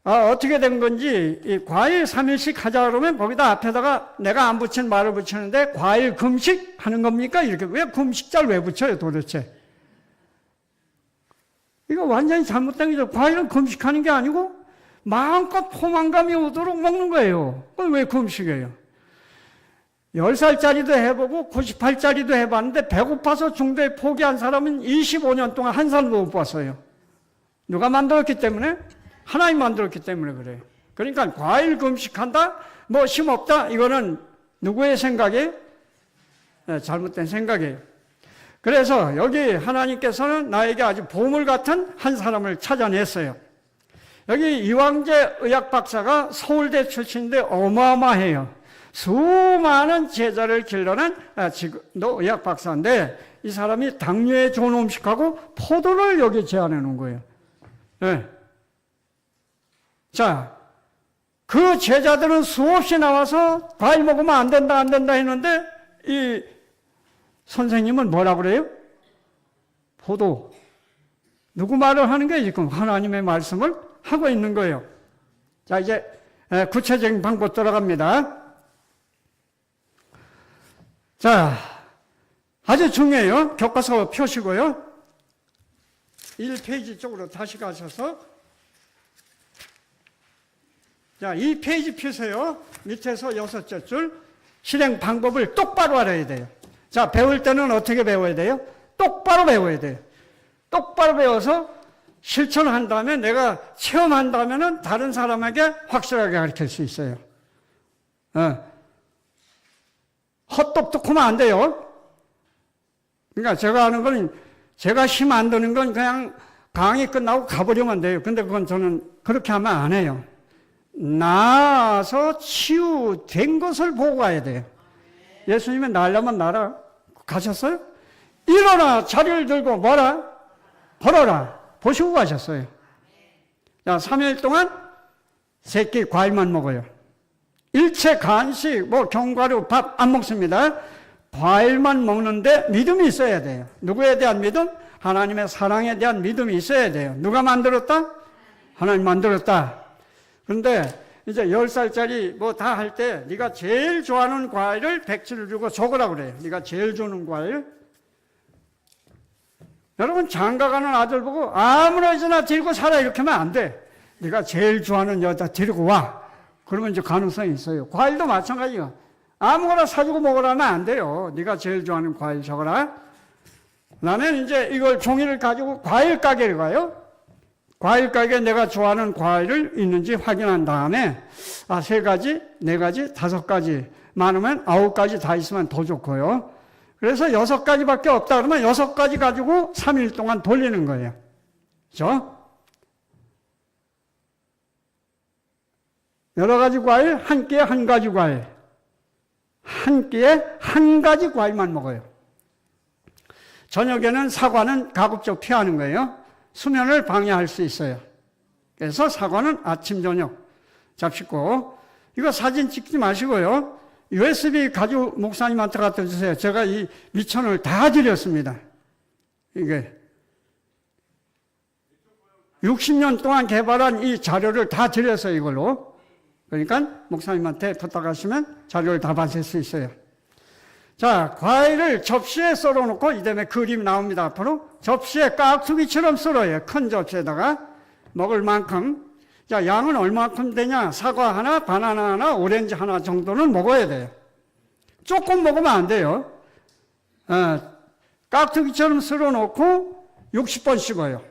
어떻게 된 건지 이 과일 3일씩 하자 그러면 거기다 앞에다가 내가 안 붙인 말을 붙이는데 과일 금식 하는 겁니까? 이렇게 왜 금식자를 왜 붙여요 도대체? 이거 완전히 잘못된 거죠. 과일은 금식하는 게 아니고 마음껏 포만감이 오도록 먹는 거예요. 그걸 왜 금식이에요? 10살짜리도 해보고 98짜리도 해봤는데 배고파서 중도에 포기한 사람은 25년 동안 한 살도 못 봤어요. 누가 만들었기 때문에? 하나님 만들었기 때문에 그래요. 그러니까 과일 금식한다? 뭐 힘없다? 이거는 누구의 생각이에요? 네, 잘못된 생각이에요. 그래서 여기 하나님께서는 나에게 아주 보물 같은 한 사람을 찾아냈어요. 여기 이왕재 의학 박사가 서울대 출신인데 어마어마해요. 수많은 제자를 길러낸 지금도 의학 박사인데 이 사람이 당뇨에 좋은 음식하고 포도를 여기 제안해 놓은 거예요. 네. 자, 그 제자들은 수없이 나와서 과일 먹으면 안 된다 했는데 이 선생님은 뭐라 그래요? 포도. 누구 말을 하는 거예요? 지금 하나님의 말씀을 하고 있는 거예요. 자, 이제 구체적인 방법 들어갑니다. 자, 아주 중요해요. 교과서 펴시고요. 1페이지 쪽으로 다시 가셔서 자, 2페이지 펴세요. 밑에서 6째 줄 실행 방법을 똑바로 알아야 돼요. 자, 배울 때는 어떻게 배워야 돼요? 똑바로 배워야 돼요. 똑바로 배워서 실천한 다음에 내가 체험한다면은 다른 사람에게 확실하게 가르칠 수 있어요. 헛똑똑하면 안 돼요. 그러니까 제가 하는 건 제가 힘 안 드는 건 그냥 강의 끝나고 가버리면 돼요. 근데 그건 저는 그렇게 하면 안 해요. 나아서 치유된 것을 보고 가야 돼요. 예수님은 날려면 날아 가셨어요? 일어나 자리를 들고 뭐라? 걸어라. 보시고 가셨어요. 자, 3일 동안 3끼 과일만 먹어요. 일체 간식, 견과류, 밥 안 먹습니다. 과일만 먹는데 믿음이 있어야 돼요. 누구에 대한 믿음? 하나님의 사랑에 대한 믿음이 있어야 돼요. 누가 만들었다? 하나님 만들었다. 그런데 이제 10살짜리 다 할 때 네가 제일 좋아하는 과일을 백지를 주고 적으라 그래요. 네가 제일 좋아하는 과일. 여러분 장가가는 아들 보고 아무나 데리고 살아 이렇게 하면 안 돼. 네가 제일 좋아하는 여자 데리고 와. 그러면 이제 가능성이 있어요. 과일도 마찬가지예요. 아무거나 사주고 먹으라면 안 돼요. 네가 제일 좋아하는 과일 적어라. 나는 이제 이걸 종이를 가지고 과일 가게를 가요. 과일 가게에 내가 좋아하는 과일을 있는지 확인한 다음에 3가지, 4가지, 5가지, 많으면 9가지 다 있으면 더 좋고요. 그래서 6가지밖에 없다 그러면 6가지 가지고 3일 동안 돌리는 거예요. 그렇죠? 여러 가지 과일, 한 끼에 한 가지 과일. 한 끼에 한 가지 과일만 먹어요. 저녁에는 사과는 가급적 피하는 거예요. 수면을 방해할 수 있어요. 그래서 사과는 아침, 저녁 잡수고, 이거 사진 찍지 마시고요. USB 가지고 목사님한테 갖다 주세요. 제가 이 미천을 다 드렸습니다. 이게 60년 동안 개발한 이 자료를 다 드렸어요, 이걸로. 그러니까 목사님한테 부탁하시면 자료를 다 받을 수 있어요. 자, 과일을 접시에 썰어놓고, 이다음에 그림이 나옵니다, 앞으로. 접시에 깍두기처럼 썰어요. 큰 접시에다가. 먹을 만큼. 자, 양은 얼마큼 되냐? 사과 하나, 바나나 하나, 오렌지 하나 정도는 먹어야 돼요. 조금 먹으면 안 돼요. 깍두기처럼 썰어놓고 60번 씹어요.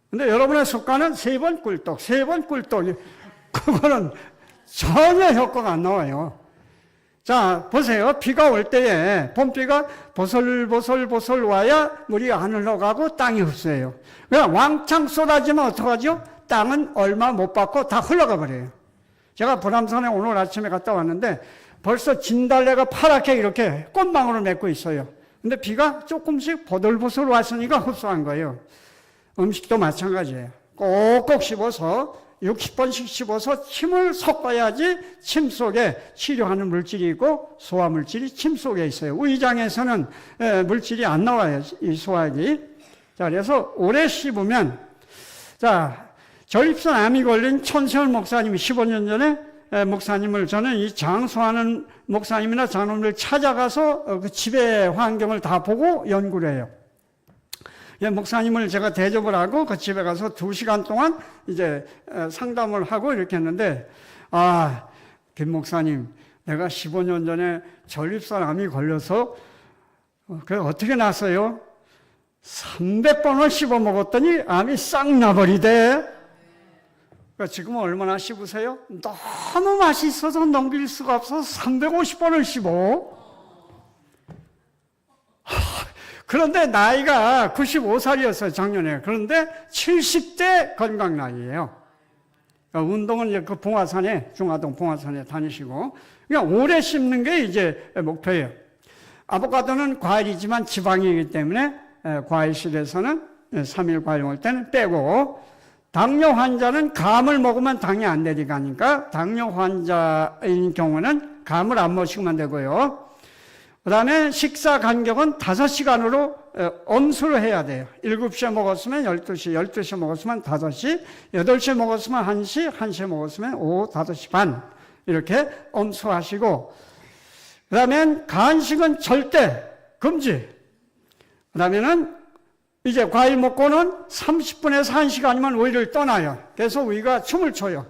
근데 여러분의 습관은 3번 꿀떡, 3번 꿀떡. 그거는 전혀 효과가 안 나와요. 자, 보세요. 비가 올 때에 봄비가 보슬보슬 와야 물이 안 흘러가고 땅이 흡수해요. 그냥 왕창 쏟아지면 어떡하죠? 땅은 얼마 못 받고 다 흘러가 버려요. 제가 불암산에 오늘 아침에 갔다 왔는데 벌써 진달래가 파랗게 이렇게 꽃망울을 맺고 있어요. 근데 비가 조금씩 보들보슬 왔으니까 흡수한 거예요. 음식도 마찬가지예요. 꼭꼭 씹어서 60번씩 씹어서 침을 섞어야지 침 속에 치료하는 물질이 있고 소화 물질이 침 속에 있어요. 위장에서는 물질이 안 나와요, 이 소화기. 자, 그래서 오래 씹으면, 자, 전립선 암이 걸린 천세월 목사님이 15년 전에 목사님을, 저는 이 장수하는 목사님이나 장로님을 찾아가서 그 집의 환경을 다 보고 연구를 해요. 목사님을 제가 대접을 하고 그 집에 가서 2시간 동안 이제 상담을 하고 이렇게 했는데, 김 목사님, 내가 15년 전에 전립선 암이 걸려서, 그래 어떻게 났어요? 300번을 씹어 먹었더니 암이 싹 나버리대. 그러니까 지금은 얼마나 씹으세요? 너무 맛있어서 넘길 수가 없어서 350번을 씹어. 그런데 나이가 95살이었어요, 작년에. 그런데 70대 건강 나이예요. 운동은 이제 그 봉화산에, 중화동 봉화산에 다니시고, 그냥 오래 씹는 게 이제 목표예요. 아보카도는 과일이지만 지방이기 때문에 과일실에서는 3일 과일 먹을 때는 빼고, 당뇨 환자는 감을 먹으면 당이 안 내려가니까 당뇨 환자인 경우는 감을 안 먹으면 되고요. 그 다음에 식사 간격은 5시간으로 엄수를 해야 돼요. 7시에 먹었으면 12시, 12시에 먹었으면 5시, 8시에 먹었으면 1시, 1시에 먹었으면 오후 5시 반. 이렇게 엄수하시고, 그 다음에 간식은 절대 금지. 그 다음에는 이제 과일 먹고는 30분에서 1시간이면 위를 떠나요. 그래서 위가 춤을 춰요.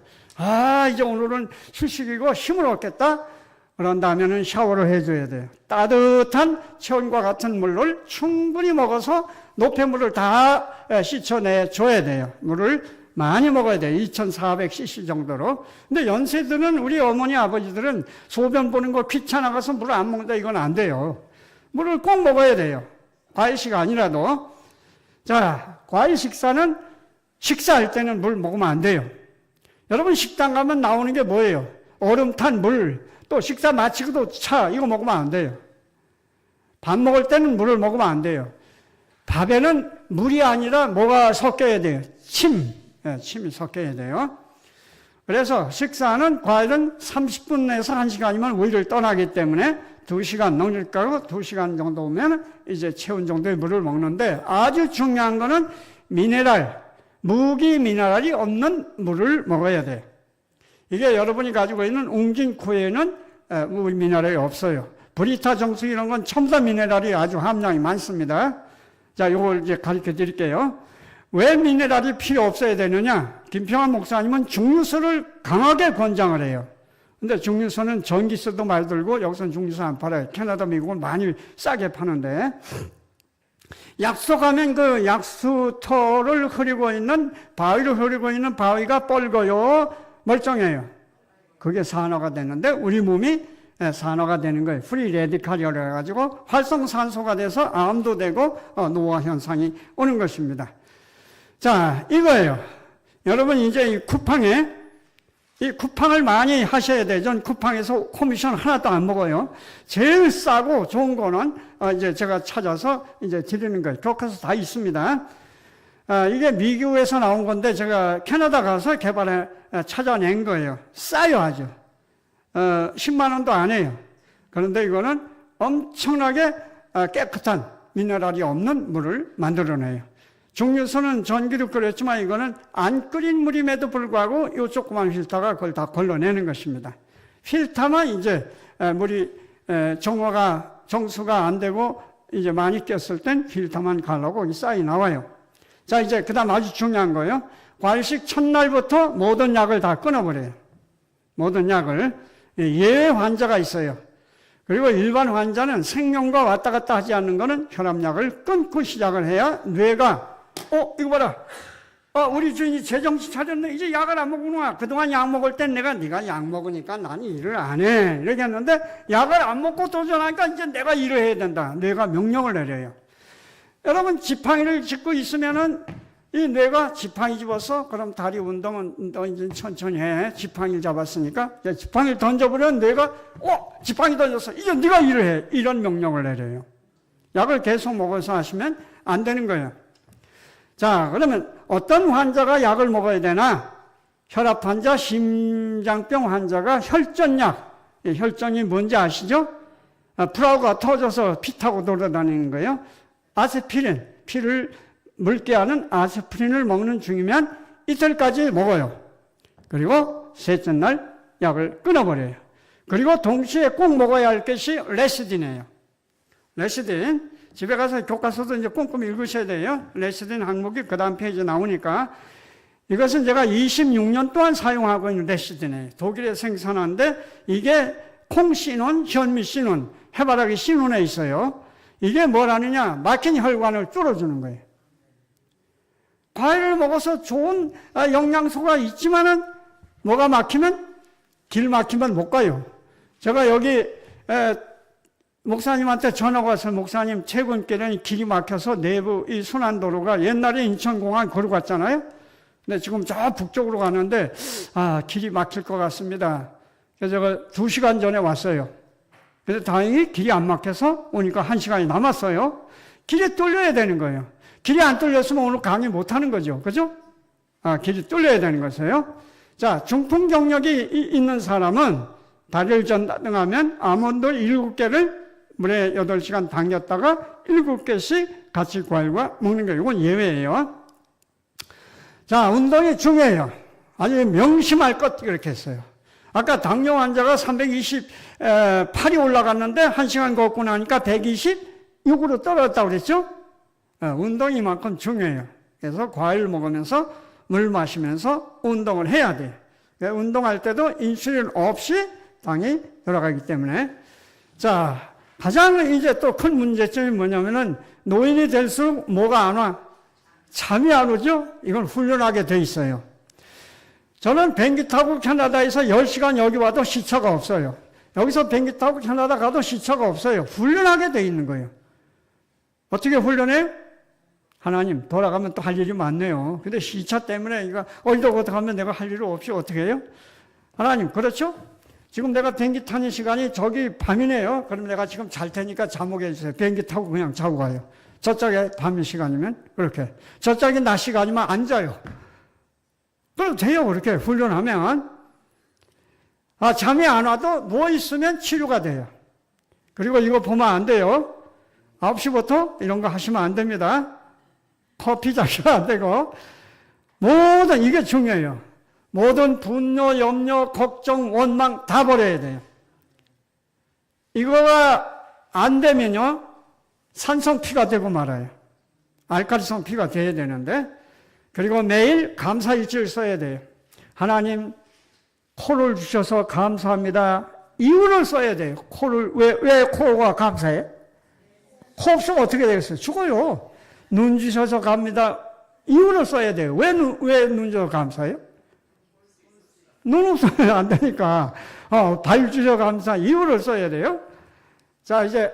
이제 오늘은 휴식이고 힘을 얻겠다. 그런 다음에는 샤워를 해줘야 돼요. 따뜻한 체온과 같은 물을 충분히 먹어서 노폐물을 다 씻어내줘야 돼요. 물을 많이 먹어야 돼요. 2400cc 정도로. 근데 연세들은, 우리 어머니 아버지들은 소변 보는 거 귀찮아가서 물을 안 먹는다, 이건 안 돼요. 물을 꼭 먹어야 돼요. 과일식 아니라도. 자, 과일 식사는 식사할 때는 물 먹으면 안 돼요. 여러분 식당 가면 나오는 게 뭐예요? 얼음 탄 물, 또 식사 마치고도 차, 이거 먹으면 안 돼요. 밥 먹을 때는 물을 먹으면 안 돼요. 밥에는 물이 아니라 뭐가 섞여야 돼요? 침이 섞여야 돼요. 그래서 식사는 과일은 30분에서 1시간이면 위를 떠나기 때문에 2시간 넘길까고 2시간 정도 오면 이제 체온 정도의 물을 먹는데, 아주 중요한 거는 미네랄, 무기 미네랄이 없는 물을 먹어야 돼요. 이게 여러분이 가지고 있는 웅진코에는 무기 미네랄이 없어요. 브리타 정수 이런 건 첨단 미네랄이 아주 함량이 많습니다. 자, 이걸 이제 가르쳐 드릴게요. 왜 미네랄이 필요 없어야 되느냐? 김평환 목사님은 증류수를 강하게 권장을 해요. 근데 중류소는 전기세도 많이 들고 여기서는 중류소 안 팔아요. 캐나다, 미국은 많이 싸게 파는데 약소 가면 그 약수터를 흐리고 있는 바위를 흐리고 있는 바위가 뻘거요, 멀쩡해요. 그게 산화가 되는데 우리 몸이 산화가 되는 거예요. 프리 레디칼이라 해가지고 활성산소가 돼서 암도 되고 노화 현상이 오는 것입니다. 자, 이거예요. 여러분 이제 이 쿠팡을 많이 하셔야 돼요. 전 쿠팡에서 커미션 하나도 안 먹어요. 제일 싸고 좋은 거는 이제 제가 찾아서 이제 드리는 거예요. 교과서 다 있습니다. 이게 미국에서 나온 건데 제가 캐나다 가서 개발해 찾아낸 거예요. 싸요 아주. 10만 원도 안 해요. 그런데 이거는 엄청나게 깨끗한 미네랄이 없는 물을 만들어내요. 중류소는 전기로 끓였지만 이거는 안 끓인 물임에도 불구하고 이 조그만 필터가 그걸 다 걸러내는 것입니다. 필터만 이제 물이 정수가 안 되고 이제 많이 꼈을 땐 필터만 갈라고 이 쌀이 나와요. 자, 이제 그 다음 아주 중요한 거예요. 과일식 첫날부터 모든 약을 다 끊어버려요. 모든 약을. 예외 환자가 있어요. 그리고 일반 환자는 생명과 왔다 갔다 하지 않는 거는 혈압약을 끊고 시작을 해야 뇌가 이거 봐라. 우리 주인이 제정신 차렸네. 이제 약을 안 먹구나. 그동안 약 먹을 땐 네가 약 먹으니까 나는 일을 안 해. 이렇게 했는데 약을 안 먹고 도전하니까 이제 내가 일을 해야 된다. 뇌가 명령을 내려요. 여러분 지팡이를 짚고 있으면은 이 뇌가 지팡이 집어서 그럼 다리 운동은 너 이제 천천히 해. 지팡이를 잡았으니까 지팡이를 던져버리면 뇌가 지팡이 던졌어. 이제 네가 일을 해. 이런 명령을 내려요. 약을 계속 먹어서 하시면 안 되는 거예요. 자, 그러면 어떤 환자가 약을 먹어야 되나? 혈압 환자, 심장병 환자가 혈전약. 혈전이 뭔지 아시죠? 프라우가 터져서 피 타고 돌아다니는 거예요. 아세피린, 피를 묽게 하는 아스피린을 먹는 중이면 이틀까지 먹어요. 그리고 셋째 날 약을 끊어버려요. 그리고 동시에 꼭 먹어야 할 것이 레시딘이에요. 레시딘. 집에 가서 교과서도 이제 꼼꼼히 읽으셔야 돼요. 레시딘 항목이 그 다음 페이지에 나오니까. 이것은 제가 26년 동안 사용하고 있는 레시딘이에요. 독일에 생산하는데 이게 콩신원, 현미신원, 해바라기 신원에 있어요. 이게 뭘 하느냐? 막힌 혈관을 뚫어주는 거예요. 과일을 먹어서 좋은 영양소가 있지만은 뭐가 막히면 길 막히면 못 가요. 제가 여기 목사님한테 전화가 와서 목사님 최근길에는 길이 막혀서 내부 이 순환도로가 옛날에 인천공항 걸어 갔잖아요. 근데 지금 저 북쪽으로 가는데 길이 막힐 것 같습니다. 그래서 제가 2시간 전에 왔어요. 그래서 다행히 길이 안 막혀서 오니까 1시간이 남았어요. 길이 뚫려야 되는 거예요. 길이 안 뚫렸으면 오늘 강의 못 하는 거죠. 그죠? 길이 뚫려야 되는 것이에요. 자, 중풍 경력이 있는 사람은 다리를 전등하면 아몬드 7개를 물에 8시간 담겼다가 7개씩 같이 과일과 먹는 거예요. 이건 예외예요. 자, 운동이 중요해요. 아주 명심할 것 이렇게 했어요. 아까 당뇨 환자가 328이 올라갔는데 1시간 걷고 나니까 126으로 떨어졌다고 그랬죠? 운동이 이만큼 중요해요. 그래서 과일 먹으면서 물 마시면서 운동을 해야 돼요. 운동할 때도 인슐린 없이 당이 돌아가기 때문에. 자, 가장 이제 또 큰 문제점이 뭐냐면은 노인이 될수록 뭐가 안 와? 잠이 안 오죠? 이건 훈련하게 돼 있어요. 저는 비행기 타고 캐나다에서 10시간 여기 와도 시차가 없어요. 여기서 비행기 타고 캐나다 가도 시차가 없어요. 훈련하게 돼 있는 거예요. 어떻게 훈련해요? 하나님, 돌아가면 또 할 일이 많네요. 근데 시차 때문에 이거 어디로 가면 내가 할 일 없이 어떻게 해요? 하나님, 그렇죠? 지금 내가 비행기 타는 시간이 저기 밤이네요. 그럼 내가 지금 잘 테니까 잠오게 해주세요. 비행기 타고 그냥 자고 가요. 저쪽에 밤 시간이면 그렇게. 저쪽에 낮 시간이면 안 자요. 그럼 돼요. 그렇게 훈련하면. 잠이 안 와도 누워있으면 치료가 돼요. 그리고 이거 보면 안 돼요. 9시부터 이런 거 하시면 안 됩니다. 커피 자시면 안 되고. 모든 이게 중요해요. 모든 분노, 염려, 걱정, 원망 다 버려야 돼요. 이거가 안 되면요, 산성 피가 되고 말아요. 알칼리성 피가 돼야 되는데, 그리고 매일 감사일지를 써야 돼요. 하나님, 코를 주셔서 감사합니다. 이유를 써야 돼요. 왜 코가 감사해? 코 없으면 어떻게 되겠어요? 죽어요. 눈 주셔서 갑니다. 이유를 써야 돼요. 왜 눈 주셔서 감사해요? 눈 없으면 안 되니까. 발 주셔서 감사. 이유를 써야 돼요. 자, 이제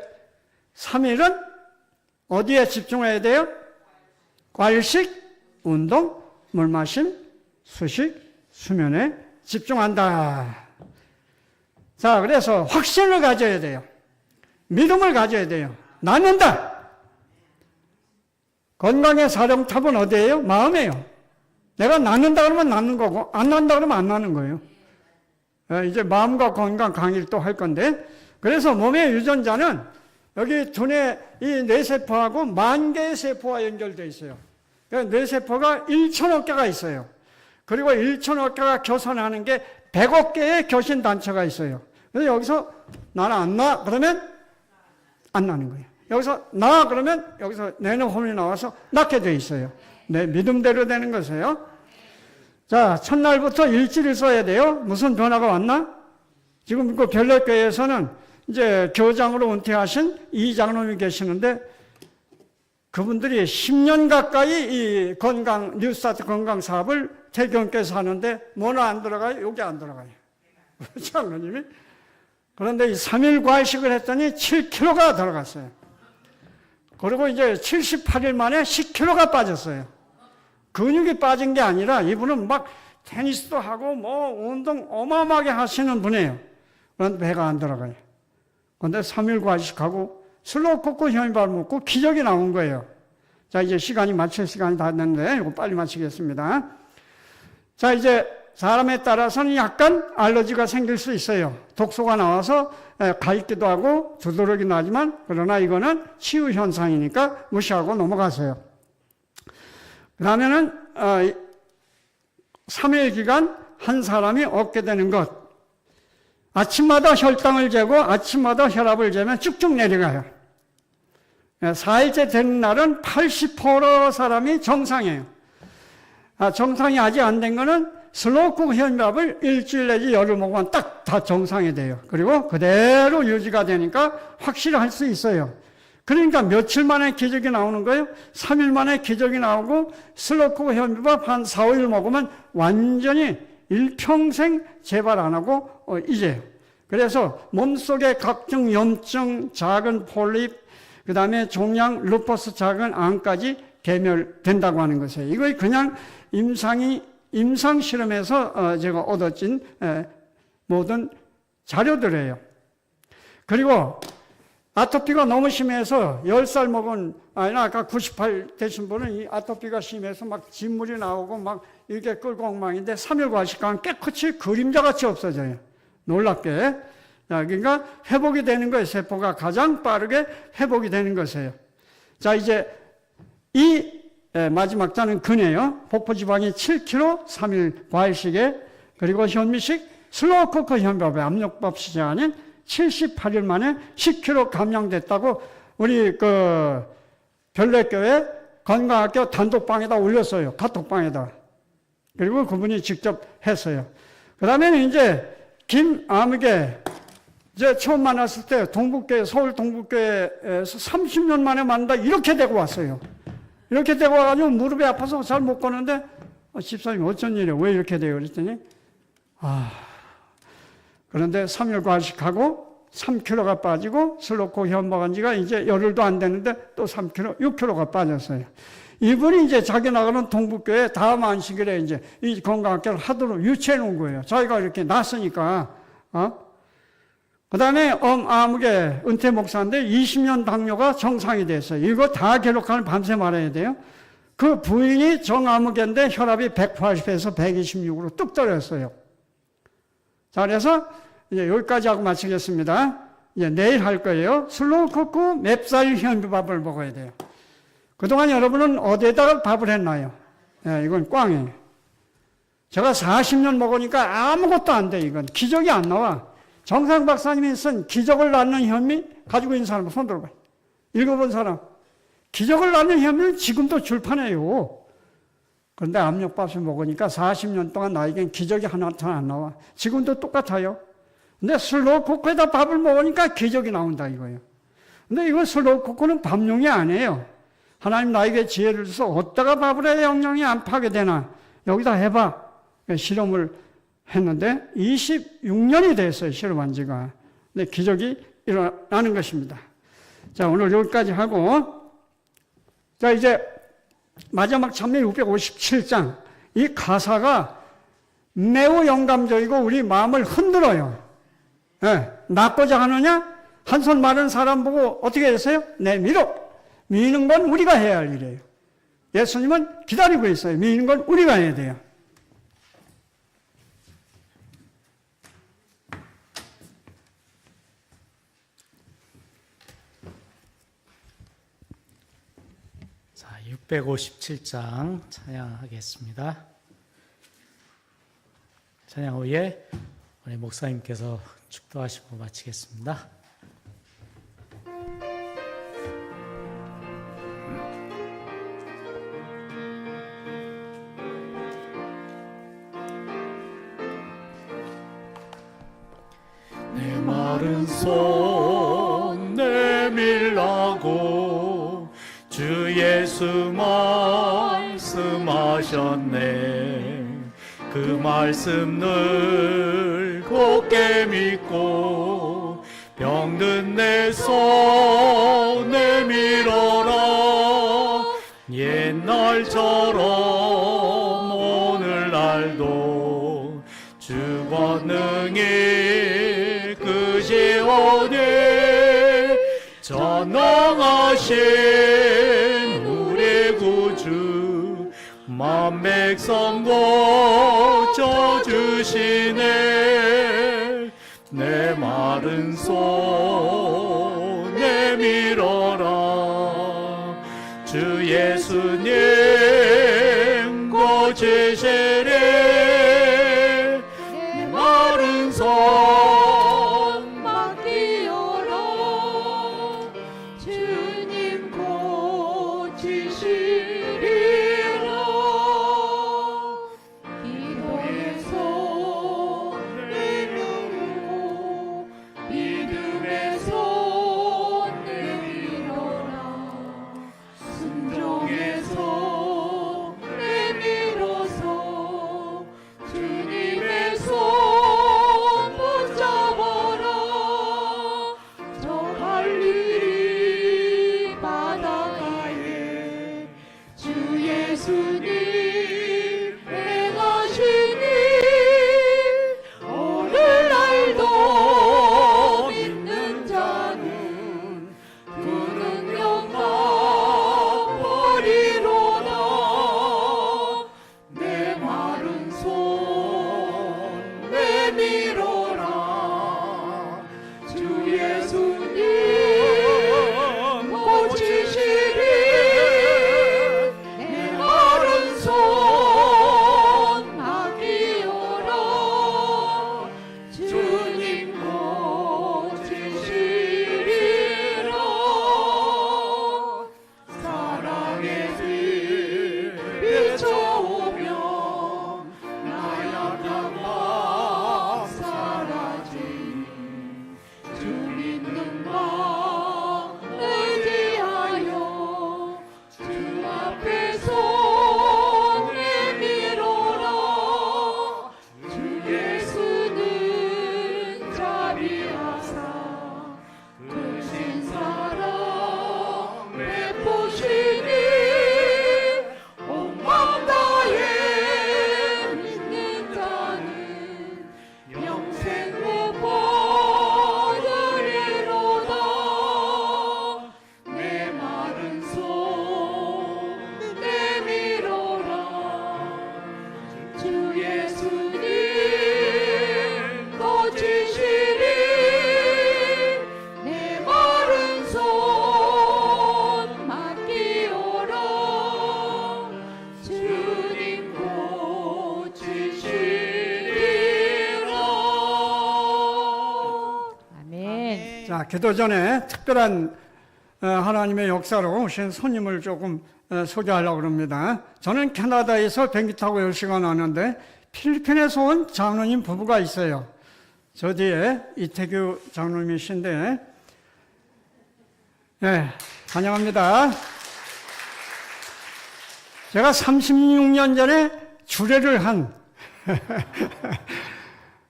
3일은 어디에 집중해야 돼요? 과일식, 운동, 물 마심, 수식, 수면에 집중한다. 자, 그래서 확신을 가져야 돼요. 믿음을 가져야 돼요. 낫는다. 건강의 사령탑은 어디예요? 마음이에요. 내가 낫는다 그러면 낫는 거고, 안 낫는다 그러면 안 낫는 거예요. 이제 마음과 건강 강의를 또 할 건데, 그래서 몸의 유전자는 여기 두뇌 이 뇌세포하고 10,000개의 세포와 연결되어 있어요. 그러니까 뇌세포가 1,000억 개가 있어요. 그리고 1,000억 개가 교선하는 게 100억 개의 교신단체가 있어요. 그래서 여기서 나는 안 나, 그러면 안 나는 거예요. 여기서 나, 그러면 여기서 내는 홈이 나와서 낫게 돼 있어요. 내 믿음대로 되는 것이에요. 자, 첫날부터 일지를 써야 돼요. 무슨 변화가 왔나? 지금 그 별내교회에서는 이제 교장으로 은퇴하신 이 장로님이 계시는데 그분들이 10년 가까이 이 뉴스타트 건강 사업을 태경께서 하는데 뭐는 안 들어가요? 여기 안 들어가요. 장로님이. 그런데 이 3일 과식을 했더니 7kg가 들어갔어요. 그리고 이제 78일 만에 10kg가 빠졌어요. 근육이 빠진 게 아니라 이분은 막 테니스도 하고 뭐 운동 어마어마하게 하시는 분이에요. 그런데 배가 안 들어가요. 그런데 3일 과식하고 슬로우 코코 현미밥을 먹고 기적이 나온 거예요. 자, 이제 마칠 시간이 다 됐는데 이거 빨리 마치겠습니다. 자, 이제 사람에 따라서는 약간 알러지가 생길 수 있어요. 독소가 나와서 가있기도 하고 두드러기 나지만 그러나 이거는 치유 현상이니까 무시하고 넘어가세요. 그러면은 3일 기간 한 사람이 얻게 되는 것. 아침마다 혈당을 재고 아침마다 혈압을 재면 쭉쭉 내려가요. 4일째 되는 날은 80% 사람이 정상이에요. 정상이 아직 안 된 거는 슬로우 쿠크 현미밥을 일주일 내지 열흘 먹으면 딱 다 정상이 돼요. 그리고 그대로 유지가 되니까 확실히 할 수 있어요. 그러니까 며칠 만에 기적이 나오는 거예요. 3일 만에 기적이 나오고 슬로우 쿠크 현미밥 한 4, 5일 먹으면 완전히 일평생 재발 안 하고 이제요. 그래서 몸속의 각종 염증, 작은 폴립, 그 다음에 종양, 루퍼스 작은 암까지 괴멸된다고 하는 것이에요. 이거 그냥 임상 실험에서 제가 얻어진 모든 자료들이에요. 그리고 아토피가 너무 심해서 10살 먹은, 아까 98 되신 분은 이 아토피가 심해서 막 진물이 나오고 막 이렇게 끌고 엉망인데 3일 과식하면 깨끗이 그림자같이 없어져요. 놀랍게. 그러니까 회복이 되는 거예요. 세포가 가장 빠르게 회복이 되는 것이에요. 자, 이제 이 마지막 자는 근이에요. 복부지방이 7kg, 3일 과일식에, 그리고 현미식, 슬로우 쿠크 현미밥에 압력밥 시제 아닌 78일 만에 10kg 감량됐다고 우리 별내교회 건강학교 단독방에다 올렸어요. 카톡방에다. 그리고 그분이 직접 했어요. 그 다음에는 이제 김아무개, 이제 처음 만났을 때 서울 동북교회에서 30년 만에 만난다 이렇게 되고 왔어요. 이렇게 되고 와가지고 무릎이 아파서 잘 못 걷는데 집사님 어쩐 일이에요? 왜 이렇게 돼요? 그랬더니 그런데 3일 과식하고 3kg가 빠지고 슬로우 쿠크 현미밥 먹은 지가 이제 열흘도 안 됐는데 또 3kg, 6kg가 빠졌어요. 이분이 이제 자기 나가는 동북교회 다음 안식일에 이제 이 건강학교를 하도록 유치해 놓은 거예요. 자기가 이렇게 났으니까. 그 다음에 아무개 은퇴 목사인데 20년 당뇨가 정상이 됐어요. 이거 다 기록하는 밤새 말해야 돼요. 그 부인이 정아무개인데 혈압이 180에서 126으로 뚝 떨어졌어요. 자, 그래서 이제 여기까지 하고 마치겠습니다. 이제 내일 할 거예요. 슬로우 쿠크 맵쌀 현미밥을 먹어야 돼요. 그동안 여러분은 어디에다가 밥을 했나요? 이건 꽝이에요. 제가 40년 먹으니까 아무것도 안 돼, 이건. 기적이 안 나와. 정상 박사님이 쓴 기적을 낳는 현미 가지고 있는 사람 손 들어봐요. 읽어본 사람. 기적을 낳는 현미는 지금도 출판해요. 그런데 압력밥을 먹으니까 40년 동안 나에겐 기적이 하나도 안 나와. 지금도 똑같아요. 근데 슬로우 쿠커에다 밥을 먹으니까 기적이 나온다 이거예요. 근데 이거 슬로우 쿠커는 밥용이 아니에요. 하나님 나에게 지혜를 줘서 어디다가 밥을 해야 영양이 안 파괴되나 여기다 해봐. 실험을 했는데 26년이 됐어요. 실험한 지가. 근데 기적이 일어나는 것입니다. 자, 오늘 여기까지 하고, 자, 이제 마지막 찬미 657장. 이 가사가 매우 영감적이고 우리 마음을 흔들어요. 네, 낫고자 하느냐? 한 손 마른 사람 보고 어떻게 했어요? 내밀어. 미는 건 우리가 해야 할 일이에요. 예수님은 기다리고 있어요. 미는 건 우리가 해야 돼요.
자, 657장 찬양하겠습니다. 찬양 후에 우리 목사님께서 축도하시고 마치겠습니다. 내 마른 손 내밀라고 주 예수 말씀하셨네. 그 말씀 늘 굳게 믿고 병든 내 손 내밀어라. 옛날처럼 오늘날도 주 권능이 그시오니 전능하신 우리 구주 만 백성 고쳐주시네. 내 마른 손 내밀어라. 주 예수님 고치시리. 내 마른 손 맡기어라. 주님 고치시리라. 기도의 손 내밀고 믿음의 손 내밀어라. 순종의 손 내밀어서 주님의 손 붙잡아라. 저 갈 일이 바닷가에 주 예수님 행하시니 오늘날도 믿는 자는 그 능력 맛보리로다. 내 마른 손 내밀어라. 주 예수님 고치시리. 내 마른 손 맡기어라. 주님 고치시리라. 사랑의 빛 비춰오면 나약한 맘 사라지니 주 믿는 맘 의지하여 주 앞에 손 내밀어라. 주 예수는 자비하사 크신 사랑 베푸시니 온 맘 다해 믿는 자는 영생 못 받으리로다. 내 마른 손 내밀어라. 주 예수님 고치시리. 내 마른 손 맡기어라. 주님 고치시리라. 아멘.
자, 기도 전에 특별한 하나님의 역사로 오신 손님을 조금 소개하려고 합니다. 저는 캐나다에서 비행기 타고 10시간 왔는데 필리핀에서 온 장로님 부부가 있어요. 저 뒤에 이태규 장로님이신데, 네, 환영합니다. 제가 36년 전에 주례를 한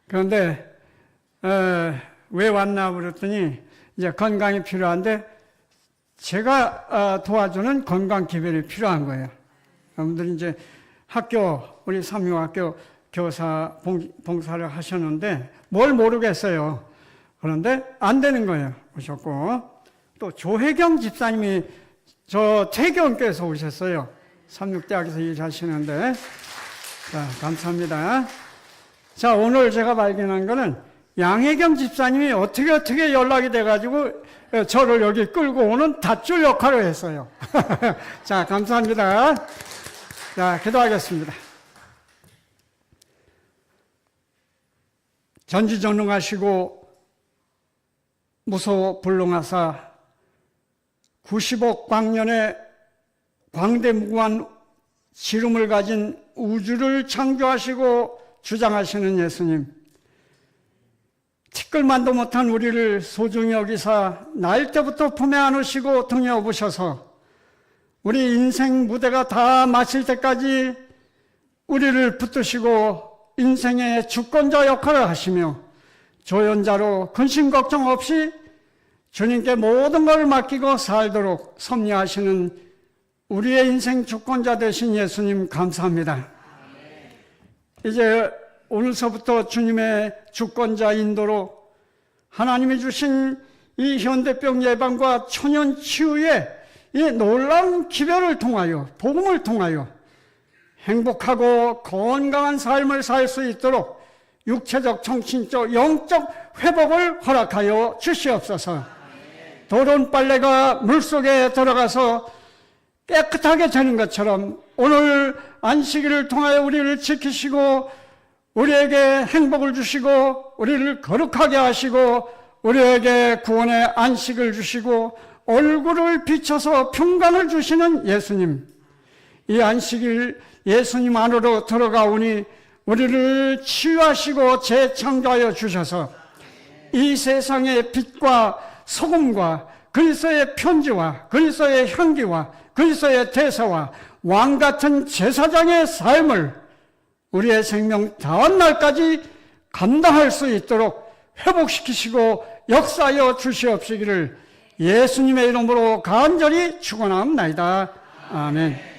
그런데 왜 왔나 그랬더니 이제 건강이 필요한데 제가 도와주는 건강 기별이 필요한 거예요. 여러분들이 이제 우리 삼육학교 교사 봉사를 하셨는데 뭘 모르겠어요. 그런데 안 되는 거예요. 오셨고 또 조혜경 집사님이 저 태경교에서 오셨어요. 삼육대학에서 일하시는데, 자, 감사합니다. 자, 오늘 제가 발견한 거는 양혜경 집사님이 어떻게 연락이 돼가지고 저를 여기 끌고 오는 닷줄 역할을 했어요. 자, 감사합니다. 자, 기도하겠습니다. 전지전능하시고 무소불능하사 90억 광년의 광대무구한 지름을 가진 우주를 창조하시고 주장하시는 예수님, 티끌만도 못한 우리를 소중히 여기사 날 때부터 품에 안으시고 등에 업으셔서 우리 인생 무대가 다 마칠 때까지 우리를 붙드시고 인생의 주권자 역할을 하시며 조연자로 근심 걱정 없이 주님께 모든 것을 맡기고 살도록 섭리하시는 우리의 인생 주권자 되신 예수님 감사합니다. 이제 오늘서부터 주님의 주권자 인도로 하나님이 주신 이 현대병 예방과 천연 치유의 이 놀라운 기별을 통하여 복음을 통하여 행복하고 건강한 삶을 살 수 있도록 육체적, 정신적, 영적 회복을 허락하여 주시옵소서. 더러운 빨래가 물속에 들어가서 깨끗하게 되는 것처럼 오늘 안식일을 통하여 우리를 지키시고 우리에게 행복을 주시고 우리를 거룩하게 하시고 우리에게 구원의 안식을 주시고 얼굴을 비춰서 평강을 주시는 예수님, 이 안식일 예수님 안으로 들어가오니 우리를 치유하시고 재창조하여 주셔서 이 세상의 빛과 소금과 그리스도의 편지와 그리스도의 향기와 그리스도의 대사와 왕같은 제사장의 삶을 우리의 생명 다한 날까지 감당할 수 있도록 회복시키시고 역사하여 주시옵시기를 예수님의 이름으로 간절히 축원합니다. 아멘.